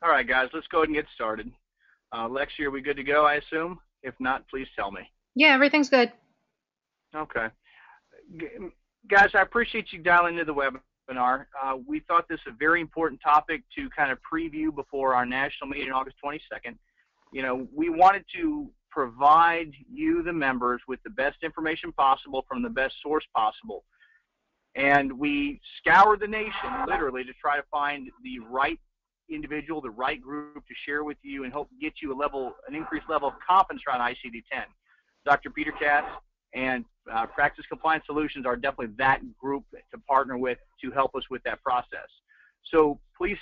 All right, guys, let's go ahead and get started. Lexi, are we good to go, I assume? If not, please tell me. Yeah, everything's good. Okay. Guys, I appreciate you dialing into the webinar. We thought this was a very important topic to kind of preview before our national meeting on August 22nd. You know, we wanted to provide you, the members, with the best information possible from the best source possible. And we scoured the nation, literally, to try to find the right individual, the right group to share with you and help get you an increased level of confidence around ICD-10. Dr. Peter Katz and Practice Compliance Solutions are definitely that group to partner with to help us with that process. So please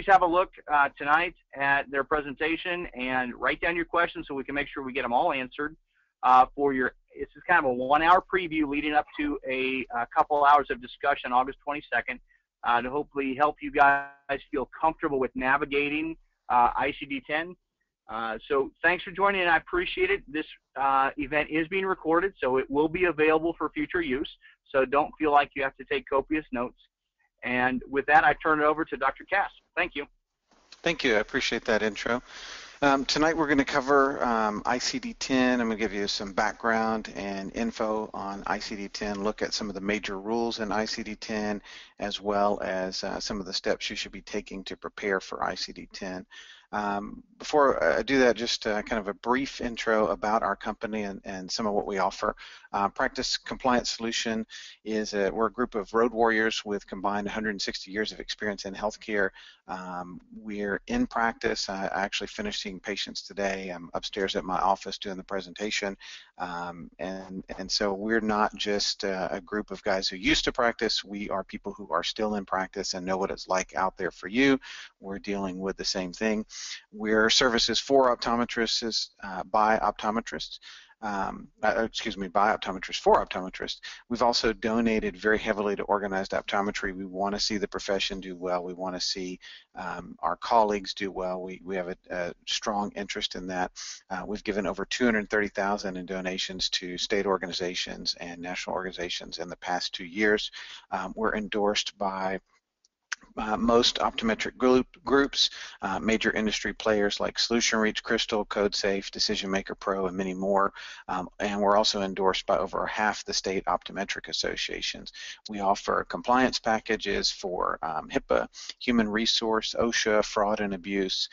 have a look tonight at their presentation and write down your questions so we can make sure we get them all answered this is kind of a 1-hour preview leading up to a couple hours of discussion August 22nd to hopefully help you guys feel comfortable with navigating ICD-10. So thanks for joining, and I appreciate it. This event is being recorded, so it will be available for future use. So don't feel like you have to take copious notes. And with that, I turn it over to Dr. Cass. Thank you. Thank you. I appreciate that intro. Tonight we're going to cover ICD-10. I'm going to give you some background and info on ICD-10, look at some of the major rules in ICD-10, as well as some of the steps you should be taking to prepare for ICD-10. Before I do that, just kind of a brief intro about our company and some of what we offer. Practice Compliance Solution is we're a group of road warriors with combined 160 years of experience in healthcare. We're in practice. I actually finished seeing patients today. I'm upstairs at my office doing the presentation, and so we're not just a group of guys who used to practice. We are people who are still in practice and know what it's like out there for you. We're dealing with the same thing. We're services for optometrists by optometrists. By optometrists for optometrists. We've also donated very heavily to organized optometry. We want to see the profession do well. We want to see our colleagues do well. We have a strong interest in that. We've given over $230,000 in donations to state organizations and national organizations in the past 2 years. We're endorsed by most optometric groups, major industry players like Solution Reach, Crystal, CodeSafe, Decision Maker Pro, and many more. And we're also endorsed by over half the state optometric associations. We offer compliance packages for HIPAA, human resource, OSHA, fraud and abuse,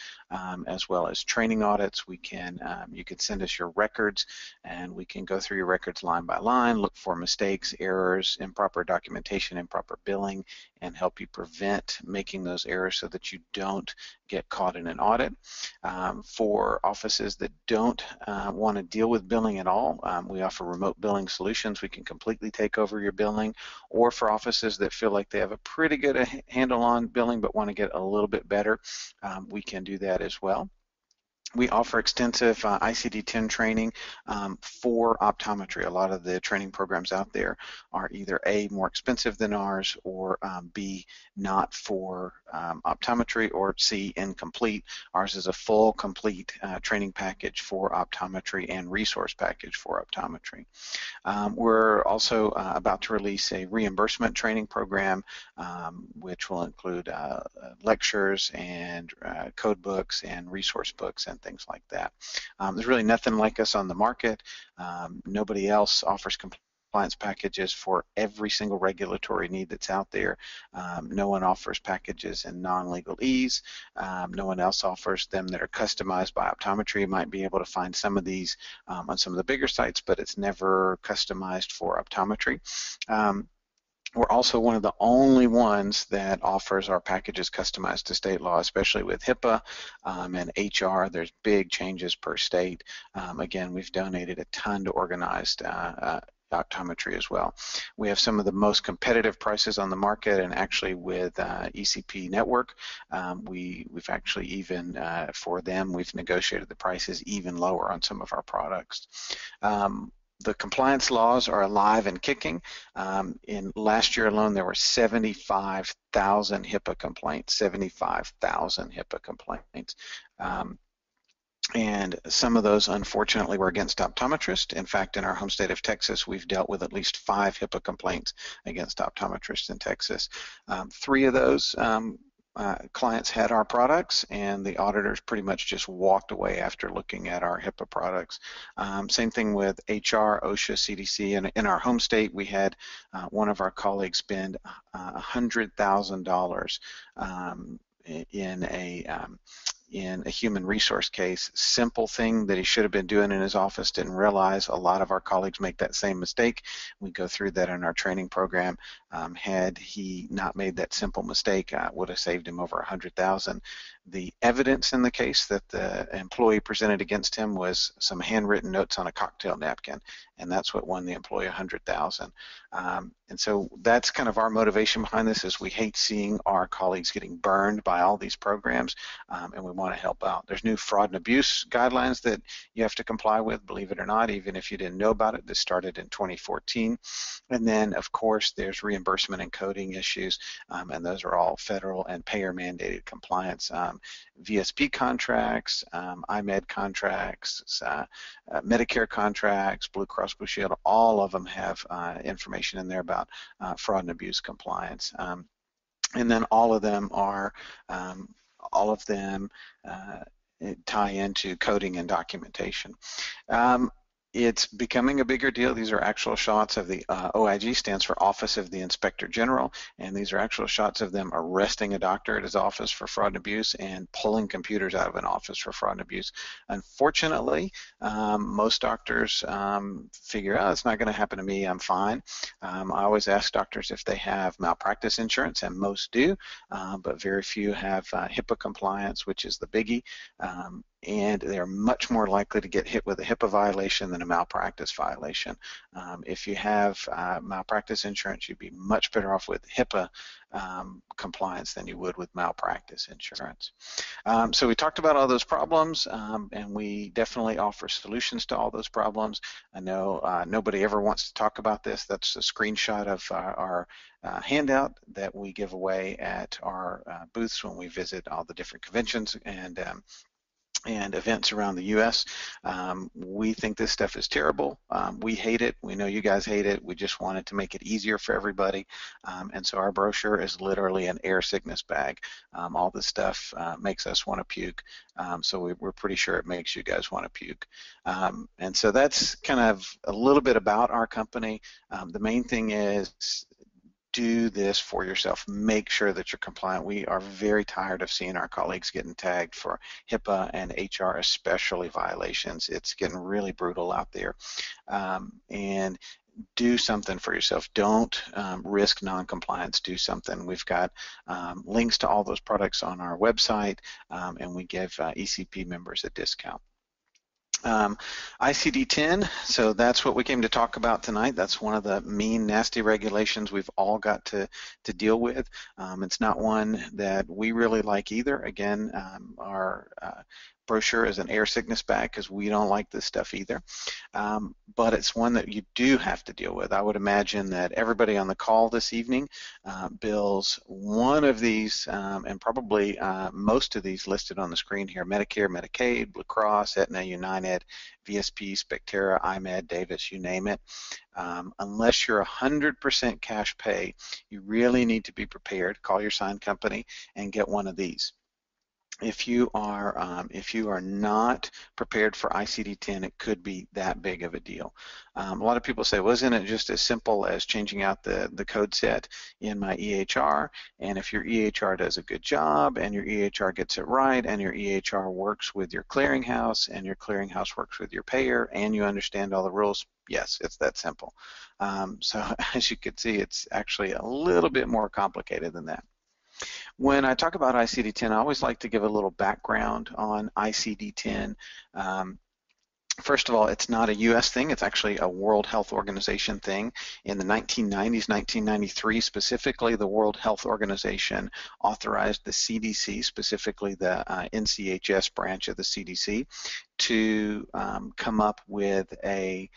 as well as training audits. You can send us your records, and we can go through your records line by line, look for mistakes, errors, improper documentation, improper billing, and help you prevent making those errors so that you don't get caught in an audit. For offices that don't want to deal with billing at all, we offer remote billing solutions. We can completely take over your billing. Or for offices that feel like they have a pretty good handle on billing but want to get a little bit better, we can do that as well. We offer extensive ICD-10 training for optometry. A lot of the training programs out there are either A, more expensive than ours, or B, not for optometry, or C, incomplete. Ours is a full, complete training package for optometry and resource package for optometry. We're also about to release a reimbursement training program, which will include lectures and code books and resource books and things like that. There's really nothing like us on the market. Nobody else offers compliance packages for every single regulatory need that's out there. No one offers packages in non-legalese. No one else offers them that are customized by optometry. You might be able to find some of these on some of the bigger sites, but it's never customized for optometry. We're also one of the only ones that offers our packages customized to state law, especially with HIPAA and HR. There's big changes per state. Again, we've donated a ton to organized optometry as well. We have some of the most competitive prices on the market, and actually with ECP Network, we've actually even, for them, we've negotiated the prices even lower on some of our products. The compliance laws are alive and kicking. In last year alone, there were 75,000 HIPAA complaints, 75,000 HIPAA complaints. And some of those, unfortunately, were against optometrists. In fact, in our home state of Texas, we've dealt with at least 5 HIPAA complaints against optometrists in Texas. 3 of those clients had our products, and the auditors pretty much just walked away after looking at our HIPAA products. Same thing with HR, OSHA, CDC, and in our home state, we had one of our colleagues spend $100,000 in a human resource case. Simple thing that he should have been doing in his office, didn't realize. A lot of our colleagues make that same mistake. We go through that in our training program. Had he not made that simple mistake, would have saved him over $100,000. The evidence in the case that the employee presented against him was some handwritten notes on a cocktail napkin, and that's what won the employee $100,000. And so that's kind of our motivation behind this, is we hate seeing our colleagues getting burned by all these programs, and we want to help out. There's new fraud and abuse guidelines that you have to comply with, believe it or not, even if you didn't know about it. This started in 2014. And then, of course, there's reimbursement and coding issues, and those are all federal and payer mandated compliance. VSP contracts, IMED contracts, Medicare contracts, Blue Cross Blue Shield, all of them have information in there about fraud and abuse compliance. And then all of them tie into coding and documentation. It's becoming a bigger deal. These are actual shots of the OIG, stands for Office of the Inspector General, and these are actual shots of them arresting a doctor at his office for fraud and abuse and pulling computers out of an office for fraud and abuse. Unfortunately, most doctors figure, oh, it's not going to happen to me, I'm fine. I always ask doctors if they have malpractice insurance, and most do, but very few have HIPAA compliance, which is the biggie. And they're much more likely to get hit with a HIPAA violation than a malpractice violation. If you have malpractice insurance, you'd be much better off with HIPAA compliance than you would with malpractice insurance. So we talked about all those problems, and we definitely offer solutions to all those problems. I know nobody ever wants to talk about this. That's a screenshot of our handout that we give away at our booths when we visit all the different conventions and events around the U.S. We think this stuff is terrible. We hate it. We know you guys hate it. We just wanted to make it easier for everybody. And so our brochure is literally an air sickness bag. All this stuff makes us want to puke. So we're pretty sure it makes you guys want to puke. And so that's kind of a little bit about our company. The main thing is, do this for yourself. Make sure that you're compliant. We are very tired of seeing our colleagues getting tagged for HIPAA and HR especially violations. It's getting really brutal out there. And do something for yourself. Don't risk non-compliance. Do something. We've got links to all those products on our website, and we give ECP members a discount. ICD-10, so that's what we came to talk about tonight. That's one of the mean, nasty regulations we've all got to deal with. It's not one that we really like either. Again, our brochure is an air sickness bag because we don't like this stuff either. But it's one that you do have to deal with. I would imagine that everybody on the call this evening bills one of these, and probably most of these listed on the screen here: Medicare, Medicaid, Blue Cross, Aetna, United, VSP, Spectera, IMED, Davis, you name it. Unless you're 100% cash pay, you really need to be prepared. Call your sign company and get one of these. If you are not prepared for ICD-10, it could be that big of a deal. A lot of people say, well, isn't it just as simple as changing out the code set in my EHR? And if your EHR does a good job, and your EHR gets it right, and your EHR works with your clearinghouse, and your clearinghouse works with your payer, and you understand all the rules, yes, it's that simple. So as you can see, it's actually a little bit more complicated than that. When I talk about ICD-10, I always like to give a little background on ICD-10. First of all, it's not a U.S. thing. It's actually a World Health Organization thing. In the 1990s, 1993 specifically, the World Health Organization authorized the CDC, specifically the NCHS branch of the CDC, to come up with a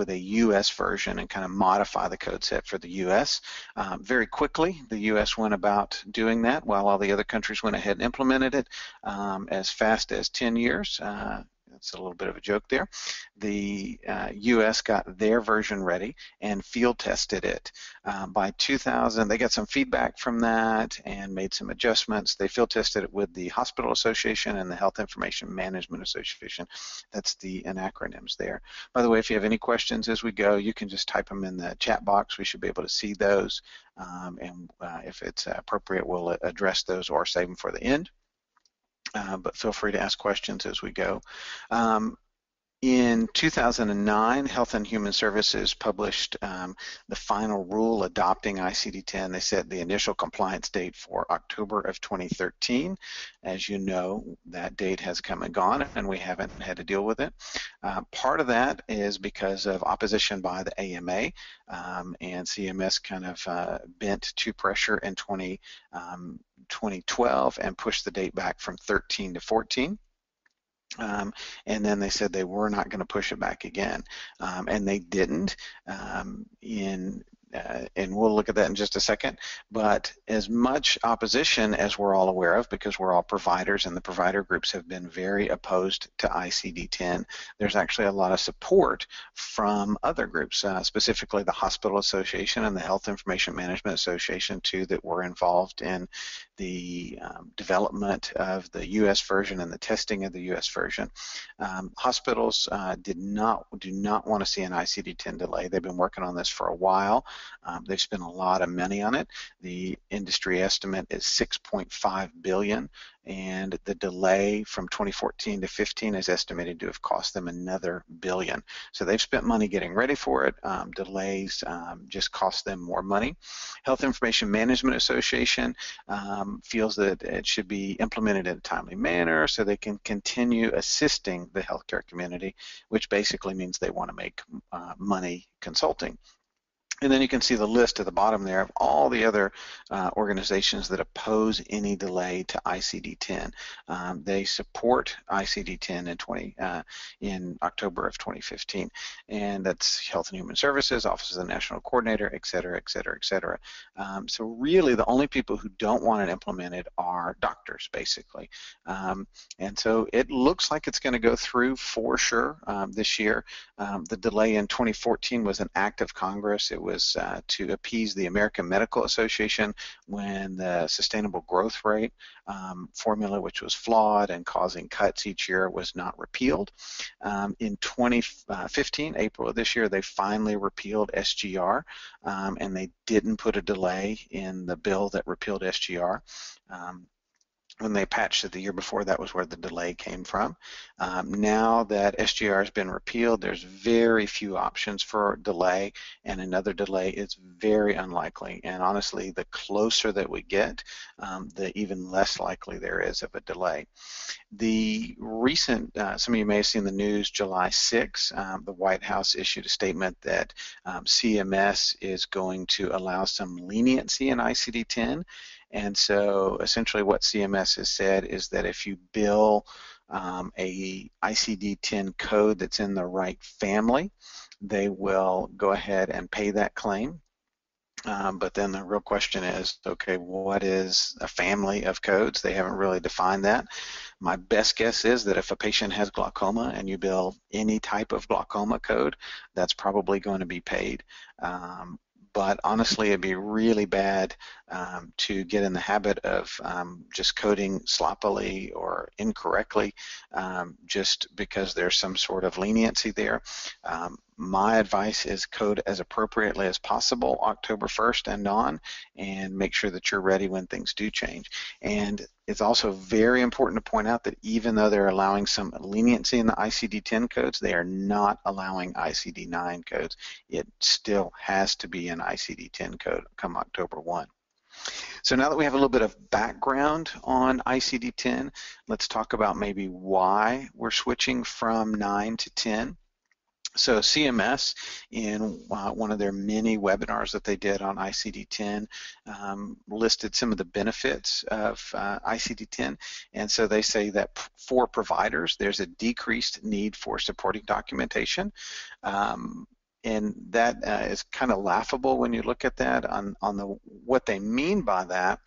U.S. version and kind of modify the code set for the U.S. Very quickly, the U.S. went about doing that, while all the other countries went ahead and implemented it as fast as 10 years. That's a little bit of a joke there. The US got their version ready and field tested it. By 2000, they got some feedback from that and made some adjustments. They field tested it with the Hospital Association and the Health Information Management Association. That's the acronyms there. By the way, if you have any questions as we go, you can just type them in the chat box. We should be able to see those, and if it's appropriate, we'll address those or save them for the end. But feel free to ask questions as we go. In 2009, Health and Human Services published the final rule adopting ICD-10. They set the initial compliance date for October of 2013. As you know, that date has come and gone, and we haven't had to deal with it. Part of that is because of opposition by the AMA, and CMS kind of bent to pressure in 2012 and pushed the date back from 13 to 14. And then they said they were not going to push it back again, and they didn't. And we'll look at that in just a second. But as much opposition as we're all aware of, because we're all providers and the provider groups have been very opposed to ICD-10, there's actually a lot of support from other groups, specifically the Hospital Association and the Health Information Management Association too, that were involved in the development of the U.S. version and the testing of the U.S. version. Hospitals do not want to see an ICD-10 delay. They've been working on this for a while. They've spent a lot of money on it. The industry estimate is $6.5 billion, and the delay from 2014 to 15 is estimated to have cost them another $1 billion. So they've spent money getting ready for it. Delays just cost them more money. Health Information Management Association feels that it should be implemented in a timely manner so they can continue assisting the healthcare community, which basically means they want to make money consulting. And then you can see the list at the bottom there of all the other organizations that oppose any delay to ICD-10. They support ICD-10 in October of 2015, and that's Health and Human Services, Office of the National Coordinator, et cetera, et cetera, et cetera. So really the only people who don't want it implemented are doctors, basically. And so it looks like it's going to go through for sure this year. The delay in 2014 was an act of Congress. It was to appease the American Medical Association when the sustainable growth rate formula, which was flawed and causing cuts each year, was not repealed. In 2015, April of this year, they finally repealed SGR, and they didn't put a delay in the bill that repealed SGR. When they patched it the year before, that was where the delay came from. Now that SGR has been repealed, there's very few options for delay, and another delay is very unlikely. And honestly, the closer that we get, the even less likely there is of a delay. The recent, some of you may have seen the news, July 6, the White House issued a statement that CMS is going to allow some leniency in ICD-10. And so essentially what CMS has said is that if you bill a ICD-10 code that's in the right family, they will go ahead and pay that claim. But then the real question is, okay, what is a family of codes? They haven't really defined that. My best guess is that if a patient has glaucoma and you bill any type of glaucoma code, that's probably going to be paid. But honestly, it'd be really bad to get in the habit of just coding sloppily or incorrectly just because there's some sort of leniency there. My advice is code as appropriately as possible October 1st and on, and make sure that you're ready when things do change. And it's also very important to point out that even though they're allowing some leniency in the ICD-10 codes, they are not allowing ICD-9 codes. It still has to be an ICD-10 code come October 1. So now that we have a little bit of background on ICD-10, let's talk about maybe why we're switching from 9 to 10. So CMS, in one of their many webinars that they did on ICD-10, listed some of the benefits of ICD-10. And so they say that for providers, there's a decreased need for supporting documentation. And that is kind of laughable when you look at that. What they mean by that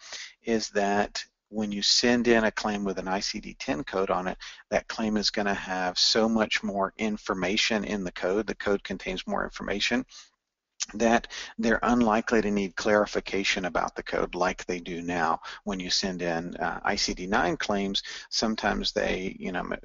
is that when you send in a claim with an ICD-10 code on it, that claim is going to have so much more information in the code. The code contains more information that they're unlikely to need clarification about the code like they do now. When you send in ICD-9 claims, sometimes they,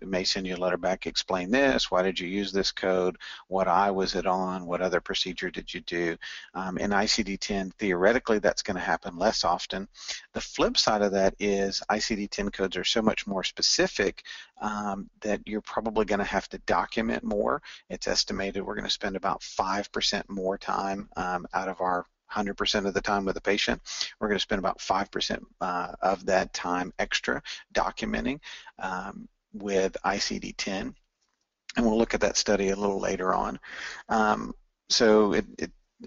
may send you a letter back, explain this, why did you use this code, what eye was it on, what other procedure did you do. In ICD-10, theoretically, that's going to happen less often. The flip side of that is ICD-10 codes are so much more specific that you're probably going to have to document more. It's estimated we're going to spend about 5% more time out of our 100% of the time with a patient. We're going to spend about 5% of that time extra documenting with ICD-10, and we'll look at that study a little later on. So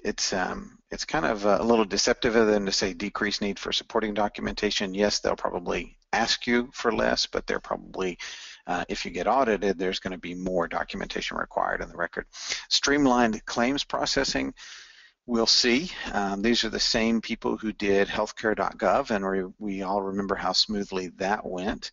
it's kind of a little deceptive of them to say decreased need for supporting documentation. Yes, they'll probably ask you for less, but they're probably if you get audited, there's going to be more documentation required in the record. Streamlined claims processing, we'll see. These are the same people who did healthcare.gov, and we all remember how smoothly that went.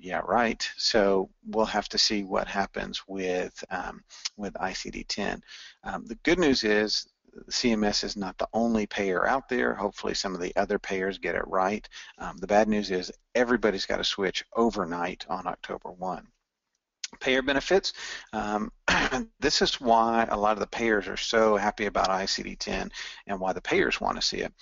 Yeah, right. So we'll have to see what happens with ICD-10. The good news is CMS is not the only payer out there. Hopefully some of the other payers get it right. The bad news is everybody's got to switch overnight on October 1. Payer benefits. This is why a lot of the payers are so happy about ICD-10 and why the payers want to see it.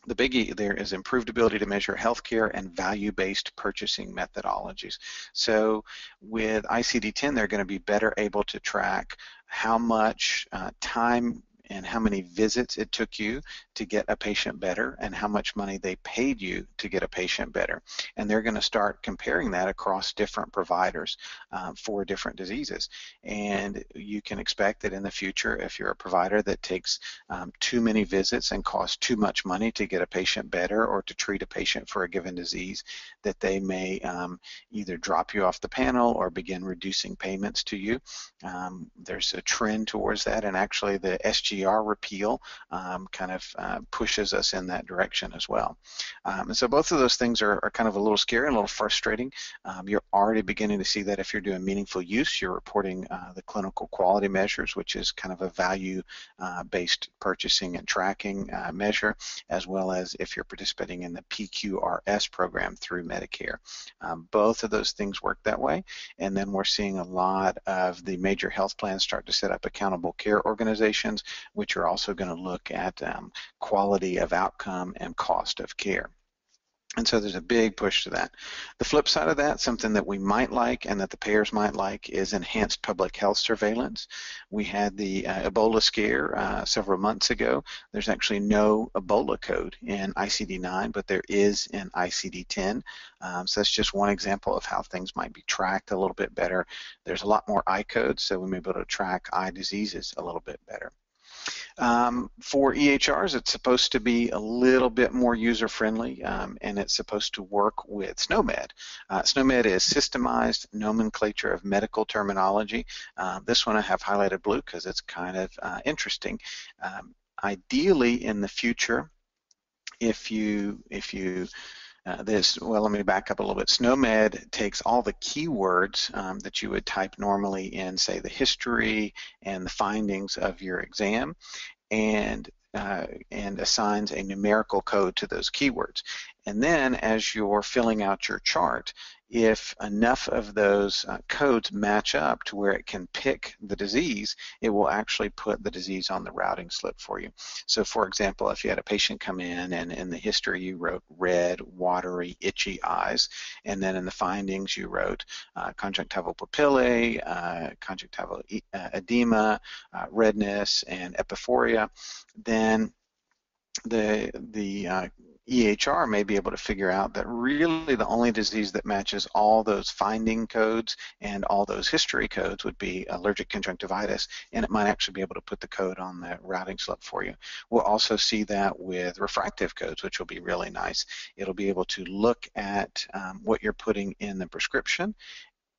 The biggie there is improved ability to measure healthcare and value-based purchasing methodologies. So with ICD-10, they're going to be better able to track how much time and how many visits it took you to get a patient better and how much money they paid you to get a patient better. And they're going to start comparing that across different providers for different diseases. And you can expect that in the future, if you're a provider that takes too many visits and costs too much money to get a patient better or to treat a patient for a given disease, that they may either drop you off the panel or begin reducing payments to you. There's a trend towards that, and actually the SGR repeal kind of pushes us in that direction as well. And so both of those things are kind of a little scary and a little frustrating. You're already beginning to see that if you're doing meaningful use, you're reporting the clinical quality measures, which is kind of a value-based purchasing and tracking measure, as well as if you're participating in the PQRS program through Medicare. Both of those things work that way, and then we're seeing a lot of the major health plans start to set up accountable care organizations, which are also going to look at quality of outcome and cost of care. And so there's a big push to that. The flip side of that, something that we might like and that the payers might like, is enhanced public health surveillance. We had the Ebola scare several months ago. There's actually no Ebola code in ICD-9, but there is in ICD-10. So that's just one example of how things might be tracked a little bit better. There's a lot more eye codes, so we may be able to track eye diseases a little bit better. For EHRs, it's supposed to be a little bit more user-friendly, and it's supposed to work with SNOMED. SNOMED is Systemized Nomenclature of Medical Terminology. This one I have highlighted blue because it's kind of interesting. Ideally, in the future, if you well, let me back up a little bit. SNOMED takes all the keywords that you would type normally in, say, the history and the findings of your exam, and assigns a numerical code to those keywords. And then as you're filling out your chart, if enough of those codes match up to where it can pick the disease, it will actually put the disease on the routing slip for you. So for example, if you had a patient come in and in the history you wrote red, watery, itchy eyes, and then in the findings you wrote conjunctival papillae, conjunctival edema, redness, and epiphoria, then the EHR may be able to figure out that really the only disease that matches all those finding codes and all those history codes would be allergic conjunctivitis, and it might actually be able to put the code on the routing slip for you. We'll also see that with refractive codes, which will be really nice. It'll be able to look at what you're putting in the prescription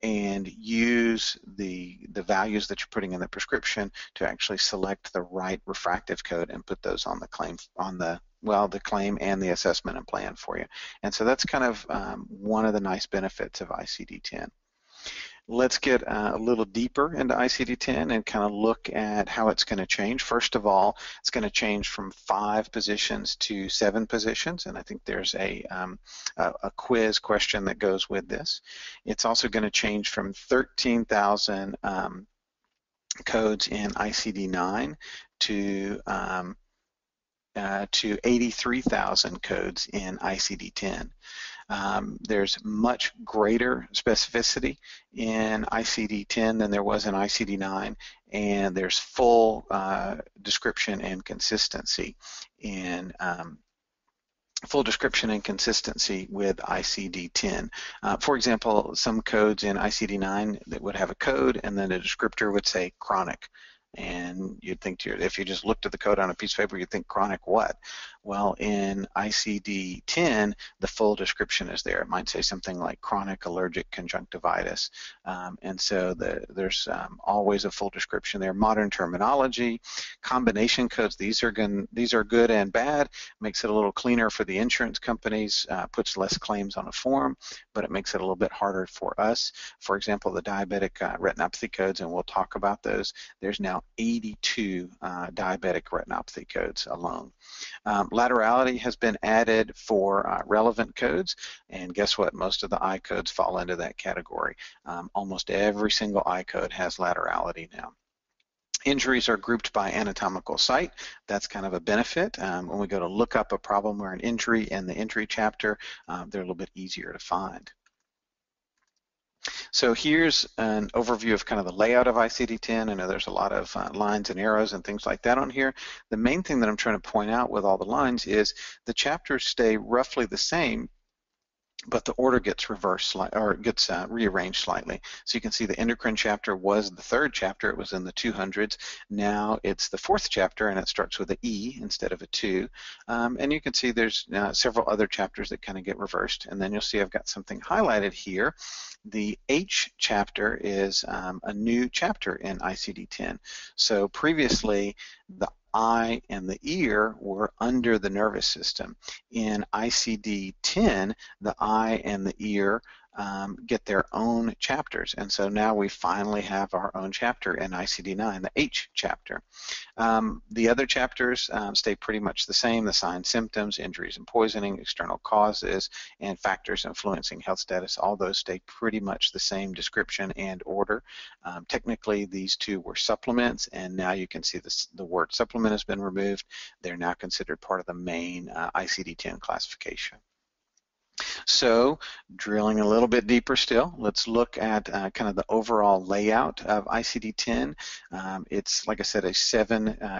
and use the values that you're putting in the prescription to actually select the right refractive code and put those on the claim, the claim and the assessment and plan for you. And so that's kind of one of the nice benefits of ICD-10. Let's get a little deeper into ICD-10 and kind of look at how it's going to change. First of all, it's going to change from 5 positions to 7 positions, and I think there's a quiz question that goes with this. It's also going to change from 13,000 codes in ICD-9 to 83,000 codes in ICD-10. There's much greater specificity in ICD-10 than there was in ICD-9, and there's full description and consistency in with ICD-10. For example, some codes in ICD-9 that would have a code and then a descriptor would say chronic. And you'd think if you just looked at the code on a piece of paper, you'd think chronic what? Well, in ICD-10, the full description is there. It might say something like chronic allergic conjunctivitis. And so there's always a full description there. Modern terminology, combination codes, these are good and bad. Makes it a little cleaner for the insurance companies, puts less claims on a form, but it makes it a little bit harder for us. For example, the diabetic retinopathy codes, and we'll talk about those. There's now 82 diabetic retinopathy codes alone. Laterality has been added for relevant codes, and guess what? Most of the I codes fall into that category. Almost every single I code has laterality now. Injuries are grouped by anatomical site. That's kind of a benefit. When we go to look up a problem or an injury in the injury chapter, they're a little bit easier to find. So here's an overview of kind of the layout of ICD-10. I know there's a lot of lines and arrows and things like that on here. The main thing that I'm trying to point out with all the lines is the chapters stay roughly the same, but the order gets reversed or gets rearranged slightly. So you can see the endocrine chapter was the 3rd chapter. It was in the 200s. Now it's the 4th chapter, and it starts with an E instead of a 2. And you can see there's several other chapters that kind of get reversed. And then you'll see I've got something highlighted here. The H chapter is a new chapter in ICD-10. So previously, the eye and the ear were under the nervous system. In ICD-10, the eye and the ear get their own chapters, and so now we finally have our own chapter in ICD-9, the H chapter. The other chapters stay pretty much the same: the signs, symptoms, injuries and poisoning, external causes, and factors influencing health status. All those stay pretty much the same description and order. Technically, these two were supplements, and now you can see the word supplement has been removed. They're now considered part of the main ICD-10 classification. So drilling a little bit deeper still, let's look at kind of the overall layout of ICD-10. It's, like I said,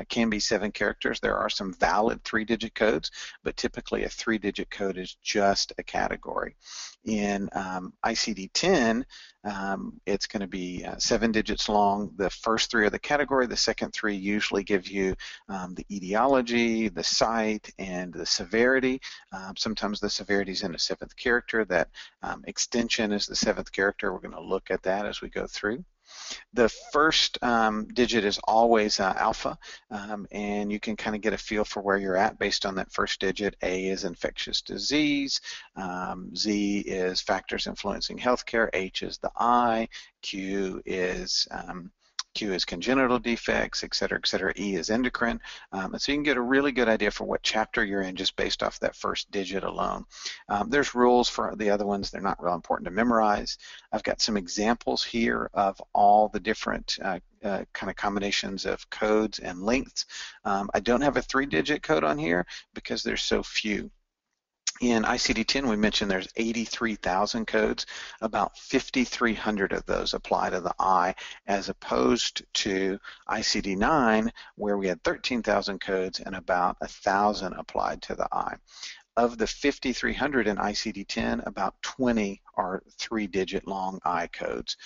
can be 7 characters. There are some valid 3-digit codes, but typically a 3-digit code is just a category. In ICD-10, it's going to be 7 digits long. The first 3 are the category. The second 3 usually give you the etiology, the site, and the severity. Sometimes the severity is in a 7th character. That extension is the 7th character. We're going to look at that as we go through. The first digit is always alpha, and you can kind of get a feel for where you're at based on that first digit. A is infectious disease, Z is factors influencing healthcare, H is the I, Q is congenital defects, et cetera, E is endocrine. And so you can get a really good idea for what chapter you're in just based off that first digit alone. There's rules for the other ones. They're not real important to memorize. I've got some examples here of all the different kind of combinations of codes and lengths. I don't have a 3-digit code on here because there's so few. In ICD-10, we mentioned there's 83,000 codes. About 5,300 of those apply to the I, as opposed to ICD-9, where we had 13,000 codes and about 1,000 applied to the I. of the 5,300 in ICD-10, about 20 are 3-digit long I codes.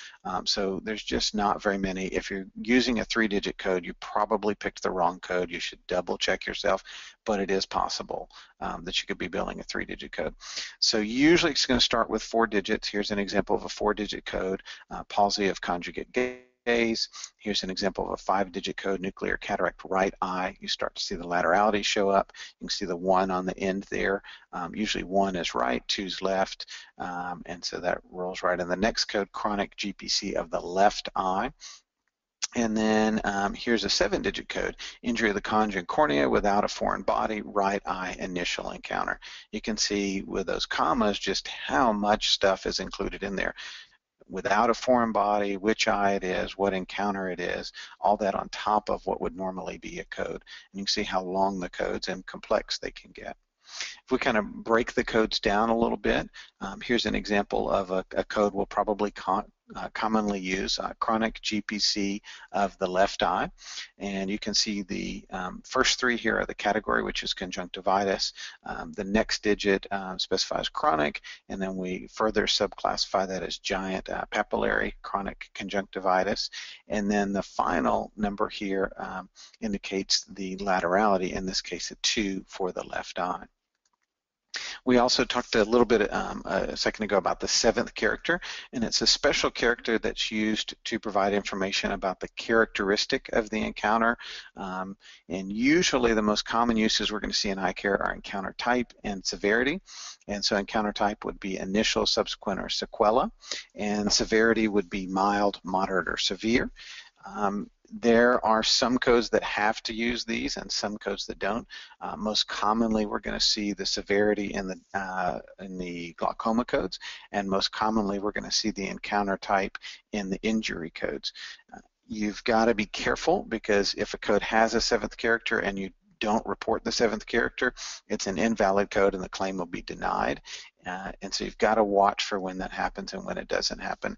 So there's just not very many. If you're using a 3-digit code, you probably picked the wrong code. You should double check yourself, but it is possible that you could be billing a 3-digit code. So usually it's going to start with 4 digits. Here's an example of a 4-digit code, palsy of conjugate gaze. Here's an example of a 5-digit code, nuclear cataract right eye. You start to see the laterality show up. You can see the 1 on the end there. Usually 1 is right, 2 is left, and so that rolls right in. The next code, chronic GPC of the left eye. And then here's a 7-digit code, injury of the conjugate cornea without a foreign body, right eye initial encounter. You can see with those commas just how much stuff is included in there. Without a foreign body, which eye it is, what encounter it is, all that on top of what would normally be a code. And you can see how long the codes and complex they can get. If we kind of break the codes down a little bit, here's an example of a code we'll probably commonly use, chronic GPC of the left eye. And you can see the first 3 here are the category, which is conjunctivitis. The next digit specifies chronic, and then we further subclassify that as giant papillary chronic conjunctivitis. And then the final number here indicates the laterality, in this case a 2 for the left eye. We also talked a little bit a second ago about the 7th character, and it's a special character that's used to provide information about the characteristic of the encounter. And usually the most common uses we're going to see in eye care are encounter type and severity. And so encounter type would be initial, subsequent, or sequela, and severity would be mild, moderate, or severe. There are some codes that have to use these and some codes that don't. Most commonly, we're going to see the severity in the glaucoma codes, and most commonly, we're going to see the encounter type in the injury codes. You've got to be careful, because if a code has a 7th character and you don't report the 7th character, it's an invalid code and the claim will be denied. And so you've got to watch for when that happens and when it doesn't happen.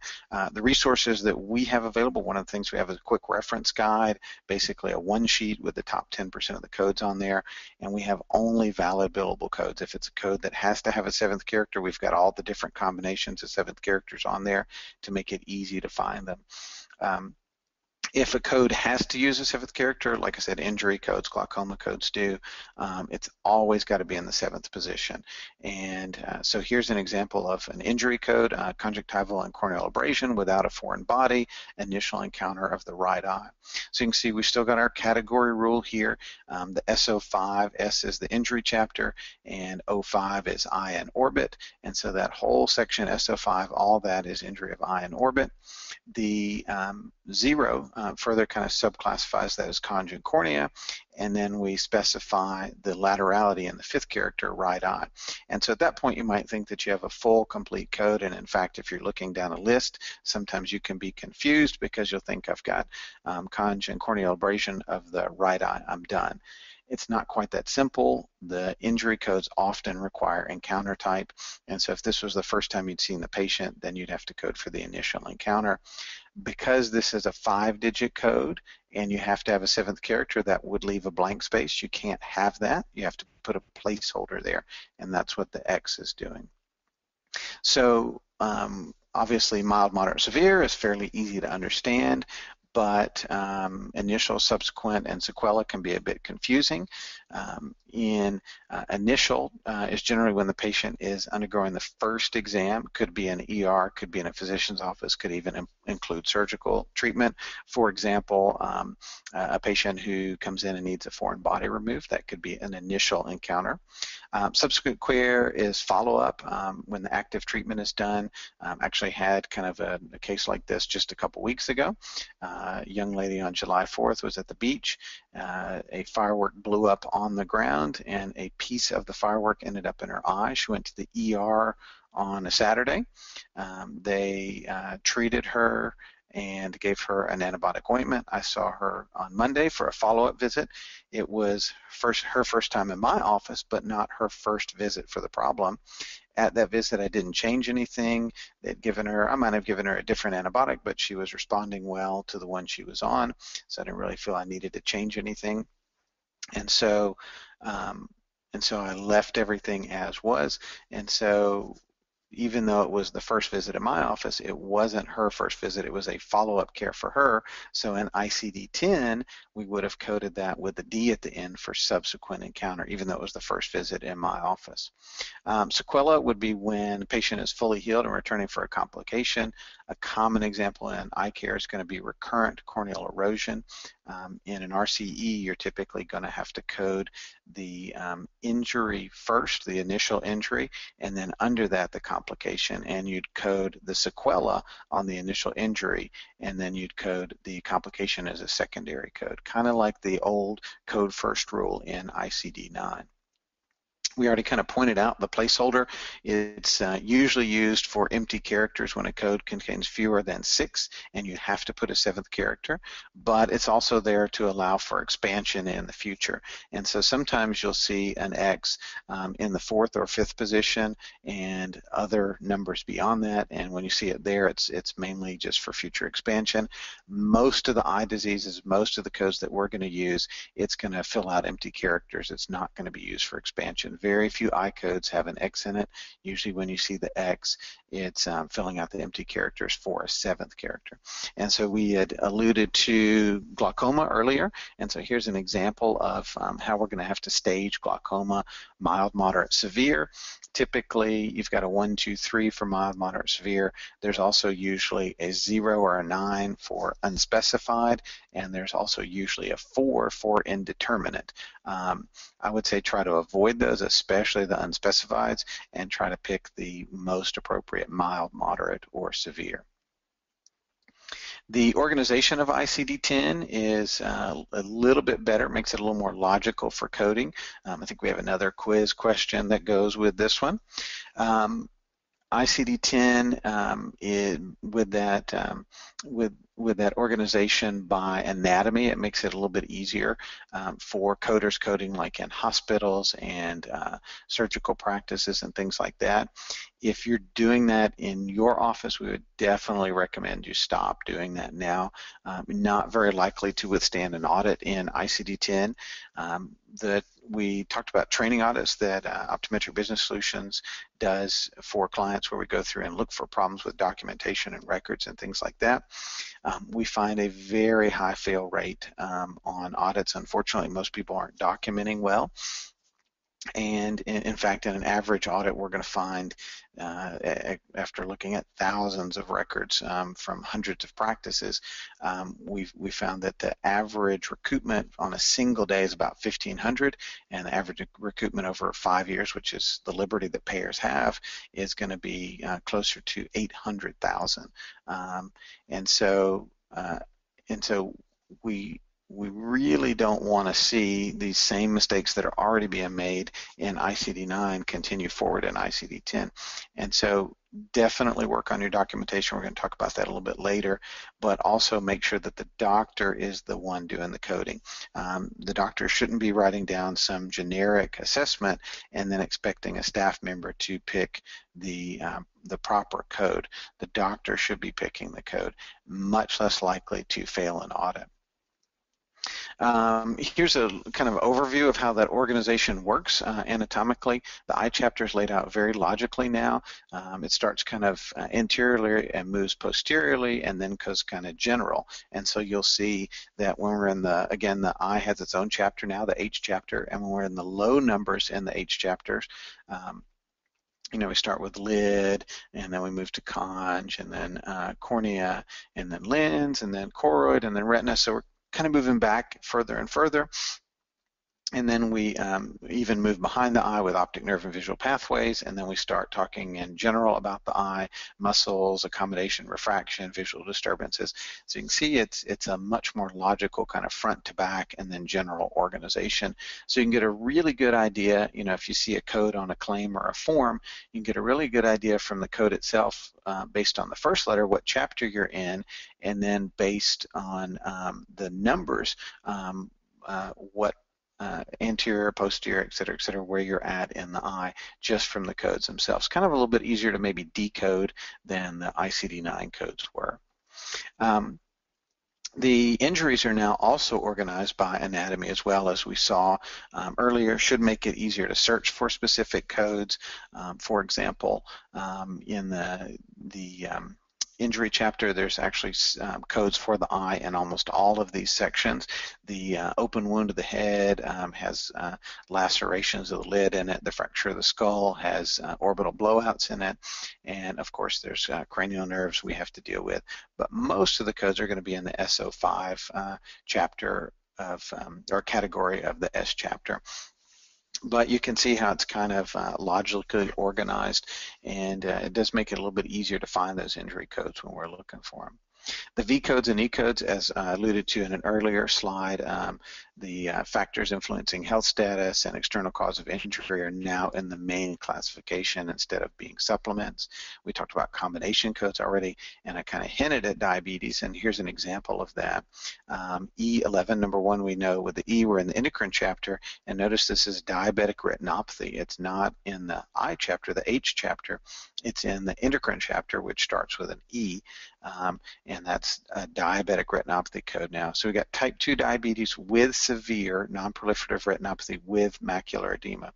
The resources that we have available, one of the things we have is a quick reference guide, basically a 1-sheet with the top 10% of the codes on there, and we have only valid billable codes. If it's a code that has to have a 7th character, we've got all the different combinations of 7th characters on there to make it easy to find them. If a code has to use a 7th character, like I said, injury codes, glaucoma codes do, it's always got to be in the 7th position. And so here's an example of an injury code, conjunctival and corneal abrasion without a foreign body, initial encounter of the right eye. So you can see we've still got our category rule here. The SO5, S is the injury chapter, and O5 is eye and orbit. And so that whole section, SO5, all that is injury of eye and orbit. The 0 further kind of subclassifies that as conjugate cornea, and then we specify the laterality in the 5th character, right eye. And so at that point you might think that you have a full complete code, and in fact if you're looking down a list, sometimes you can be confused because you'll think I've got conjugate corneal abrasion of the right eye, I'm done. It's not quite that simple. The injury codes often require encounter type, and so if this was the first time you'd seen the patient, then you'd have to code for the initial encounter. Because this is a 5-digit code and you have to have a 7th character, that would leave a blank space. You can't have that. You have to put a placeholder there, and that's what the X is doing. So obviously mild, moderate, severe is fairly easy to understand, but initial, subsequent, and sequela can be a bit confusing. Initial is generally when the patient is undergoing the first exam. Could be an ER, could be in a physician's office, could even include surgical treatment. For example, a patient who comes in and needs a foreign body removed, that could be an initial encounter. Subsequent care is follow-up when the active treatment is done. Actually had kind of a case like this just a couple weeks ago. A young lady on July 4th was at the beach. A firework blew up on the ground, and a piece of the firework ended up in her eye. She went to the ER on a Saturday. They treated her and gave her an antibiotic ointment. I saw her on Monday for a follow-up visit. It was her first time in my office, but not her first visit for the problem. At that visit, I didn't change anything. I might have given her a different antibiotic, but she was responding well to the one she was on, so I didn't really feel I needed to change anything. And so And so I left everything as was. And so even though it was the first visit in my office, it wasn't her first visit. It was a follow-up care for her. So in ICD-10, we would have coded that with a D at the end for subsequent encounter, even though it was the first visit in my office. Sequela would be when the patient is fully healed and returning for a complication. A common example in eye care is going to be recurrent corneal erosion. In an RCE, you're typically going to have to code the injury first, the initial injury, and then under that the complication, and you'd code the sequela on the initial injury, and then you'd code the complication as a secondary code, kind of like the old code first rule in ICD-9. We already kind of pointed out the placeholder. It's usually used for empty characters when a code contains fewer than 6 and you have to put a 7th character, but it's also there to allow for expansion in the future. And so sometimes you'll see an X in the 4th or 5th position and other numbers beyond that, and when you see it there, it's mainly just for future expansion. Most of the eye diseases, most of the codes that we're going to use, it's going to fill out empty characters. It's not going to be used for expansion. Very few eye codes have an X in it. Usually when you see the X, it's filling out the empty characters for a 7th character. And so we had alluded to glaucoma earlier, and so here's an example of how we're going to have to stage glaucoma: mild, moderate, severe. Typically, you've got a 1, 2, 3 for mild, moderate, severe. There's also usually a 0 or a 9 for unspecified, and there's also usually a 4 for indeterminate. I would say try to avoid those, especially the unspecifieds, and try to pick the most appropriate mild, moderate, or severe. The organization of ICD-10 is a little bit better, makes it a little more logical for coding. I think we have another quiz question that goes with this one. ICD-10 with that organization by anatomy, it makes it a little bit easier for coders coding like in hospitals and surgical practices and things like that. If you're doing that in your office, we would definitely recommend you stop doing that now. Not very likely to withstand an audit in ICD-10. That we talked about training audits that Optometric Business Solutions does for clients, where we go through and look for problems with documentation and records and things like that. We find a very high fail rate on audits. Unfortunately, most people aren't documenting well. And in fact, in an average audit, we're going to find, after looking at thousands of records from hundreds of practices, we found that the average recoupment on a single day is about 1,500, and the average recoupment over 5 years, which is the liberty that payers have, is going to be closer to 800,000. And so we really don't want to see these same mistakes that are already being made in ICD-9 continue forward in ICD-10. And so definitely work on your documentation. We're going to talk about that a little bit later, but also make sure that the doctor is the one doing the coding. The doctor shouldn't be writing down some generic assessment and then expecting a staff member to pick the proper code. The doctor should be picking the code, much less likely to fail an audit. Here's a kind of overview of how that organization works anatomically. The eye chapter is laid out very logically now. It starts kind of anteriorly and moves posteriorly and then goes kind of general. And so you'll see that when we're in the, again, the eye has its own chapter now, the H chapter, and when we're in the low numbers in the H chapters, you know, we start with lid, and then we move to conj, and then cornea, and then lens, and then choroid, and then retina. So we're kind of moving back further and further. And then we even move behind the eye with optic nerve and visual pathways, and then we start talking in general about the eye, muscles, accommodation, refraction, visual disturbances. So you can see it's a much more logical kind of front to back and then general organization. So you can get a really good idea, you know, if you see a code on a claim or a form, you can get a really good idea from the code itself based on the first letter, what chapter you're in, and then based on the numbers, what anterior, posterior, et cetera, where you're at in the eye, just from the codes themselves. Kind of a little bit easier to maybe decode than the ICD-9 codes were. The injuries are now also organized by anatomy as well, as we saw earlier. Should make it easier to search for specific codes. For example, in the injury chapter, there's actually codes for the eye in almost all of these sections. The open wound of the head has lacerations of the lid in it. The fracture of the skull has orbital blowouts in it. And of course, there's cranial nerves we have to deal with. But most of the codes are going to be in the SO5 chapter of, or category of the S chapter. But you can see how it's kind of logically organized, and it does make it a little bit easier to find those injury codes when we're looking for them. The V codes and E codes, as I alluded to in an earlier slide, the factors influencing health status and external cause of injury are now in the main classification instead of being supplements. We talked about combination codes already, and I kind of hinted at diabetes, and here's an example of that. E11, number one, we know with the E, we're in the endocrine chapter, and notice this is diabetic retinopathy. It's not in the I chapter, the H chapter. It's in the endocrine chapter, which starts with an E, and that's a diabetic retinopathy code now. So we got type 2 diabetes with severe non-proliferative retinopathy with macular edema.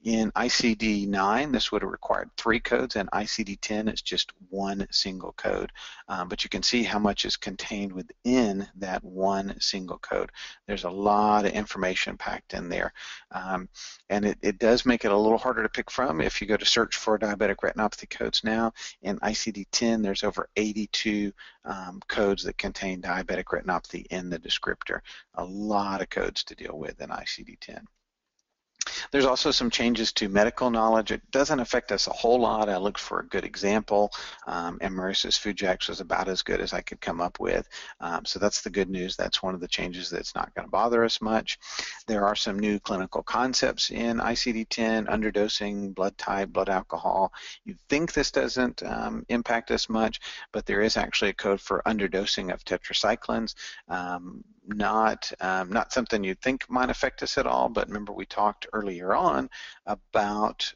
In ICD-9, this would have required 3 codes, and ICD-10 is just 1 single code. But you can see how much is contained within that 1 single code. There's a lot of information packed in there. And it does make it a little harder to pick from. If you go to search for diabetic retinopathy codes now, in ICD-10, there's over 82 codes that contain diabetic retinopathy in the descriptor. A lot of codes to deal with in ICD-10. There's also some changes to medical knowledge. It doesn't affect us a whole lot. I looked for a good example, and Marissa's Fujax was about as good as I could come up with. So that's the good news. That's one of the changes that's not going to bother us much. There are some new clinical concepts in ICD-10, underdosing, blood type, blood alcohol. You'd think this doesn't impact us much, but there is actually a code for underdosing of tetracyclines. Not something you'd think might affect us at all, but remember we talked earlier on about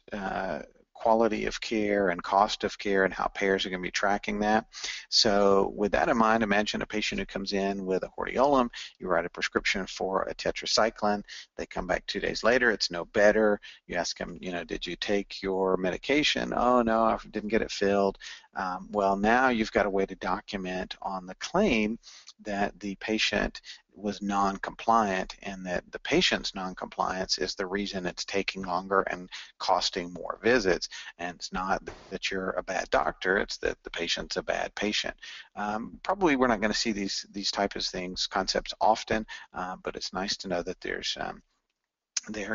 quality of care and cost of care and how payers are going to be tracking that. So with that in mind, imagine a patient who comes in with a hordeolum, you write a prescription for a tetracycline, they come back 2 days later, it's no better, you ask them, did you take your medication? Oh no, I didn't get it filled. Well, now you've got a way to document on the claim that the patient was non-compliant and that the patient's non-compliance is the reason it's taking longer and costing more visits. And it's not that you're a bad doctor, it's that the patient's a bad patient. Probably we're not going to see these types of things, concepts often, but it's nice to know that there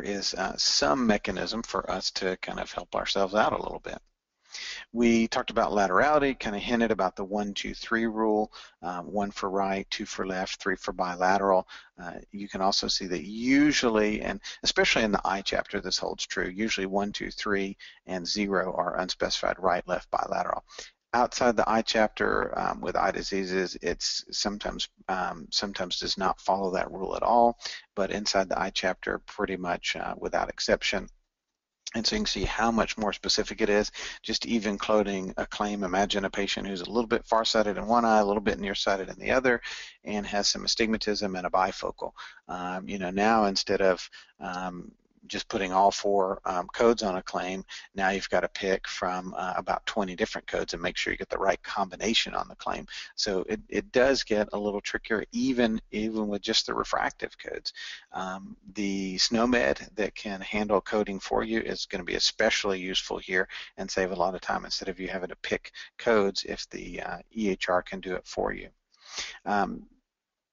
is some mechanism for us to kind of help ourselves out a little bit. We talked about laterality, kind of hinted about the 1, 2, 3 rule, 1 for right, 2 for left, 3 for bilateral. You can also see that usually, and especially in the I chapter, this holds true. Usually 1, 2, 3, and 0 are unspecified right, left, bilateral. Outside the I chapter, with eye diseases, it's sometimes does not follow that rule at all, but inside the I chapter, pretty much without exception. And so you can see how much more specific it is, just even coding a claim. Imagine a patient who's a little bit farsighted in one eye, a little bit nearsighted in the other, and has some astigmatism and a bifocal. Now instead of just putting all 4 codes on a claim, now you've got to pick from about 20 different codes and make sure you get the right combination on the claim. So it does get a little trickier even with just the refractive codes. The SNOMED that can handle coding for you is going to be especially useful here and save a lot of time instead of you having to pick codes if the EHR can do it for you.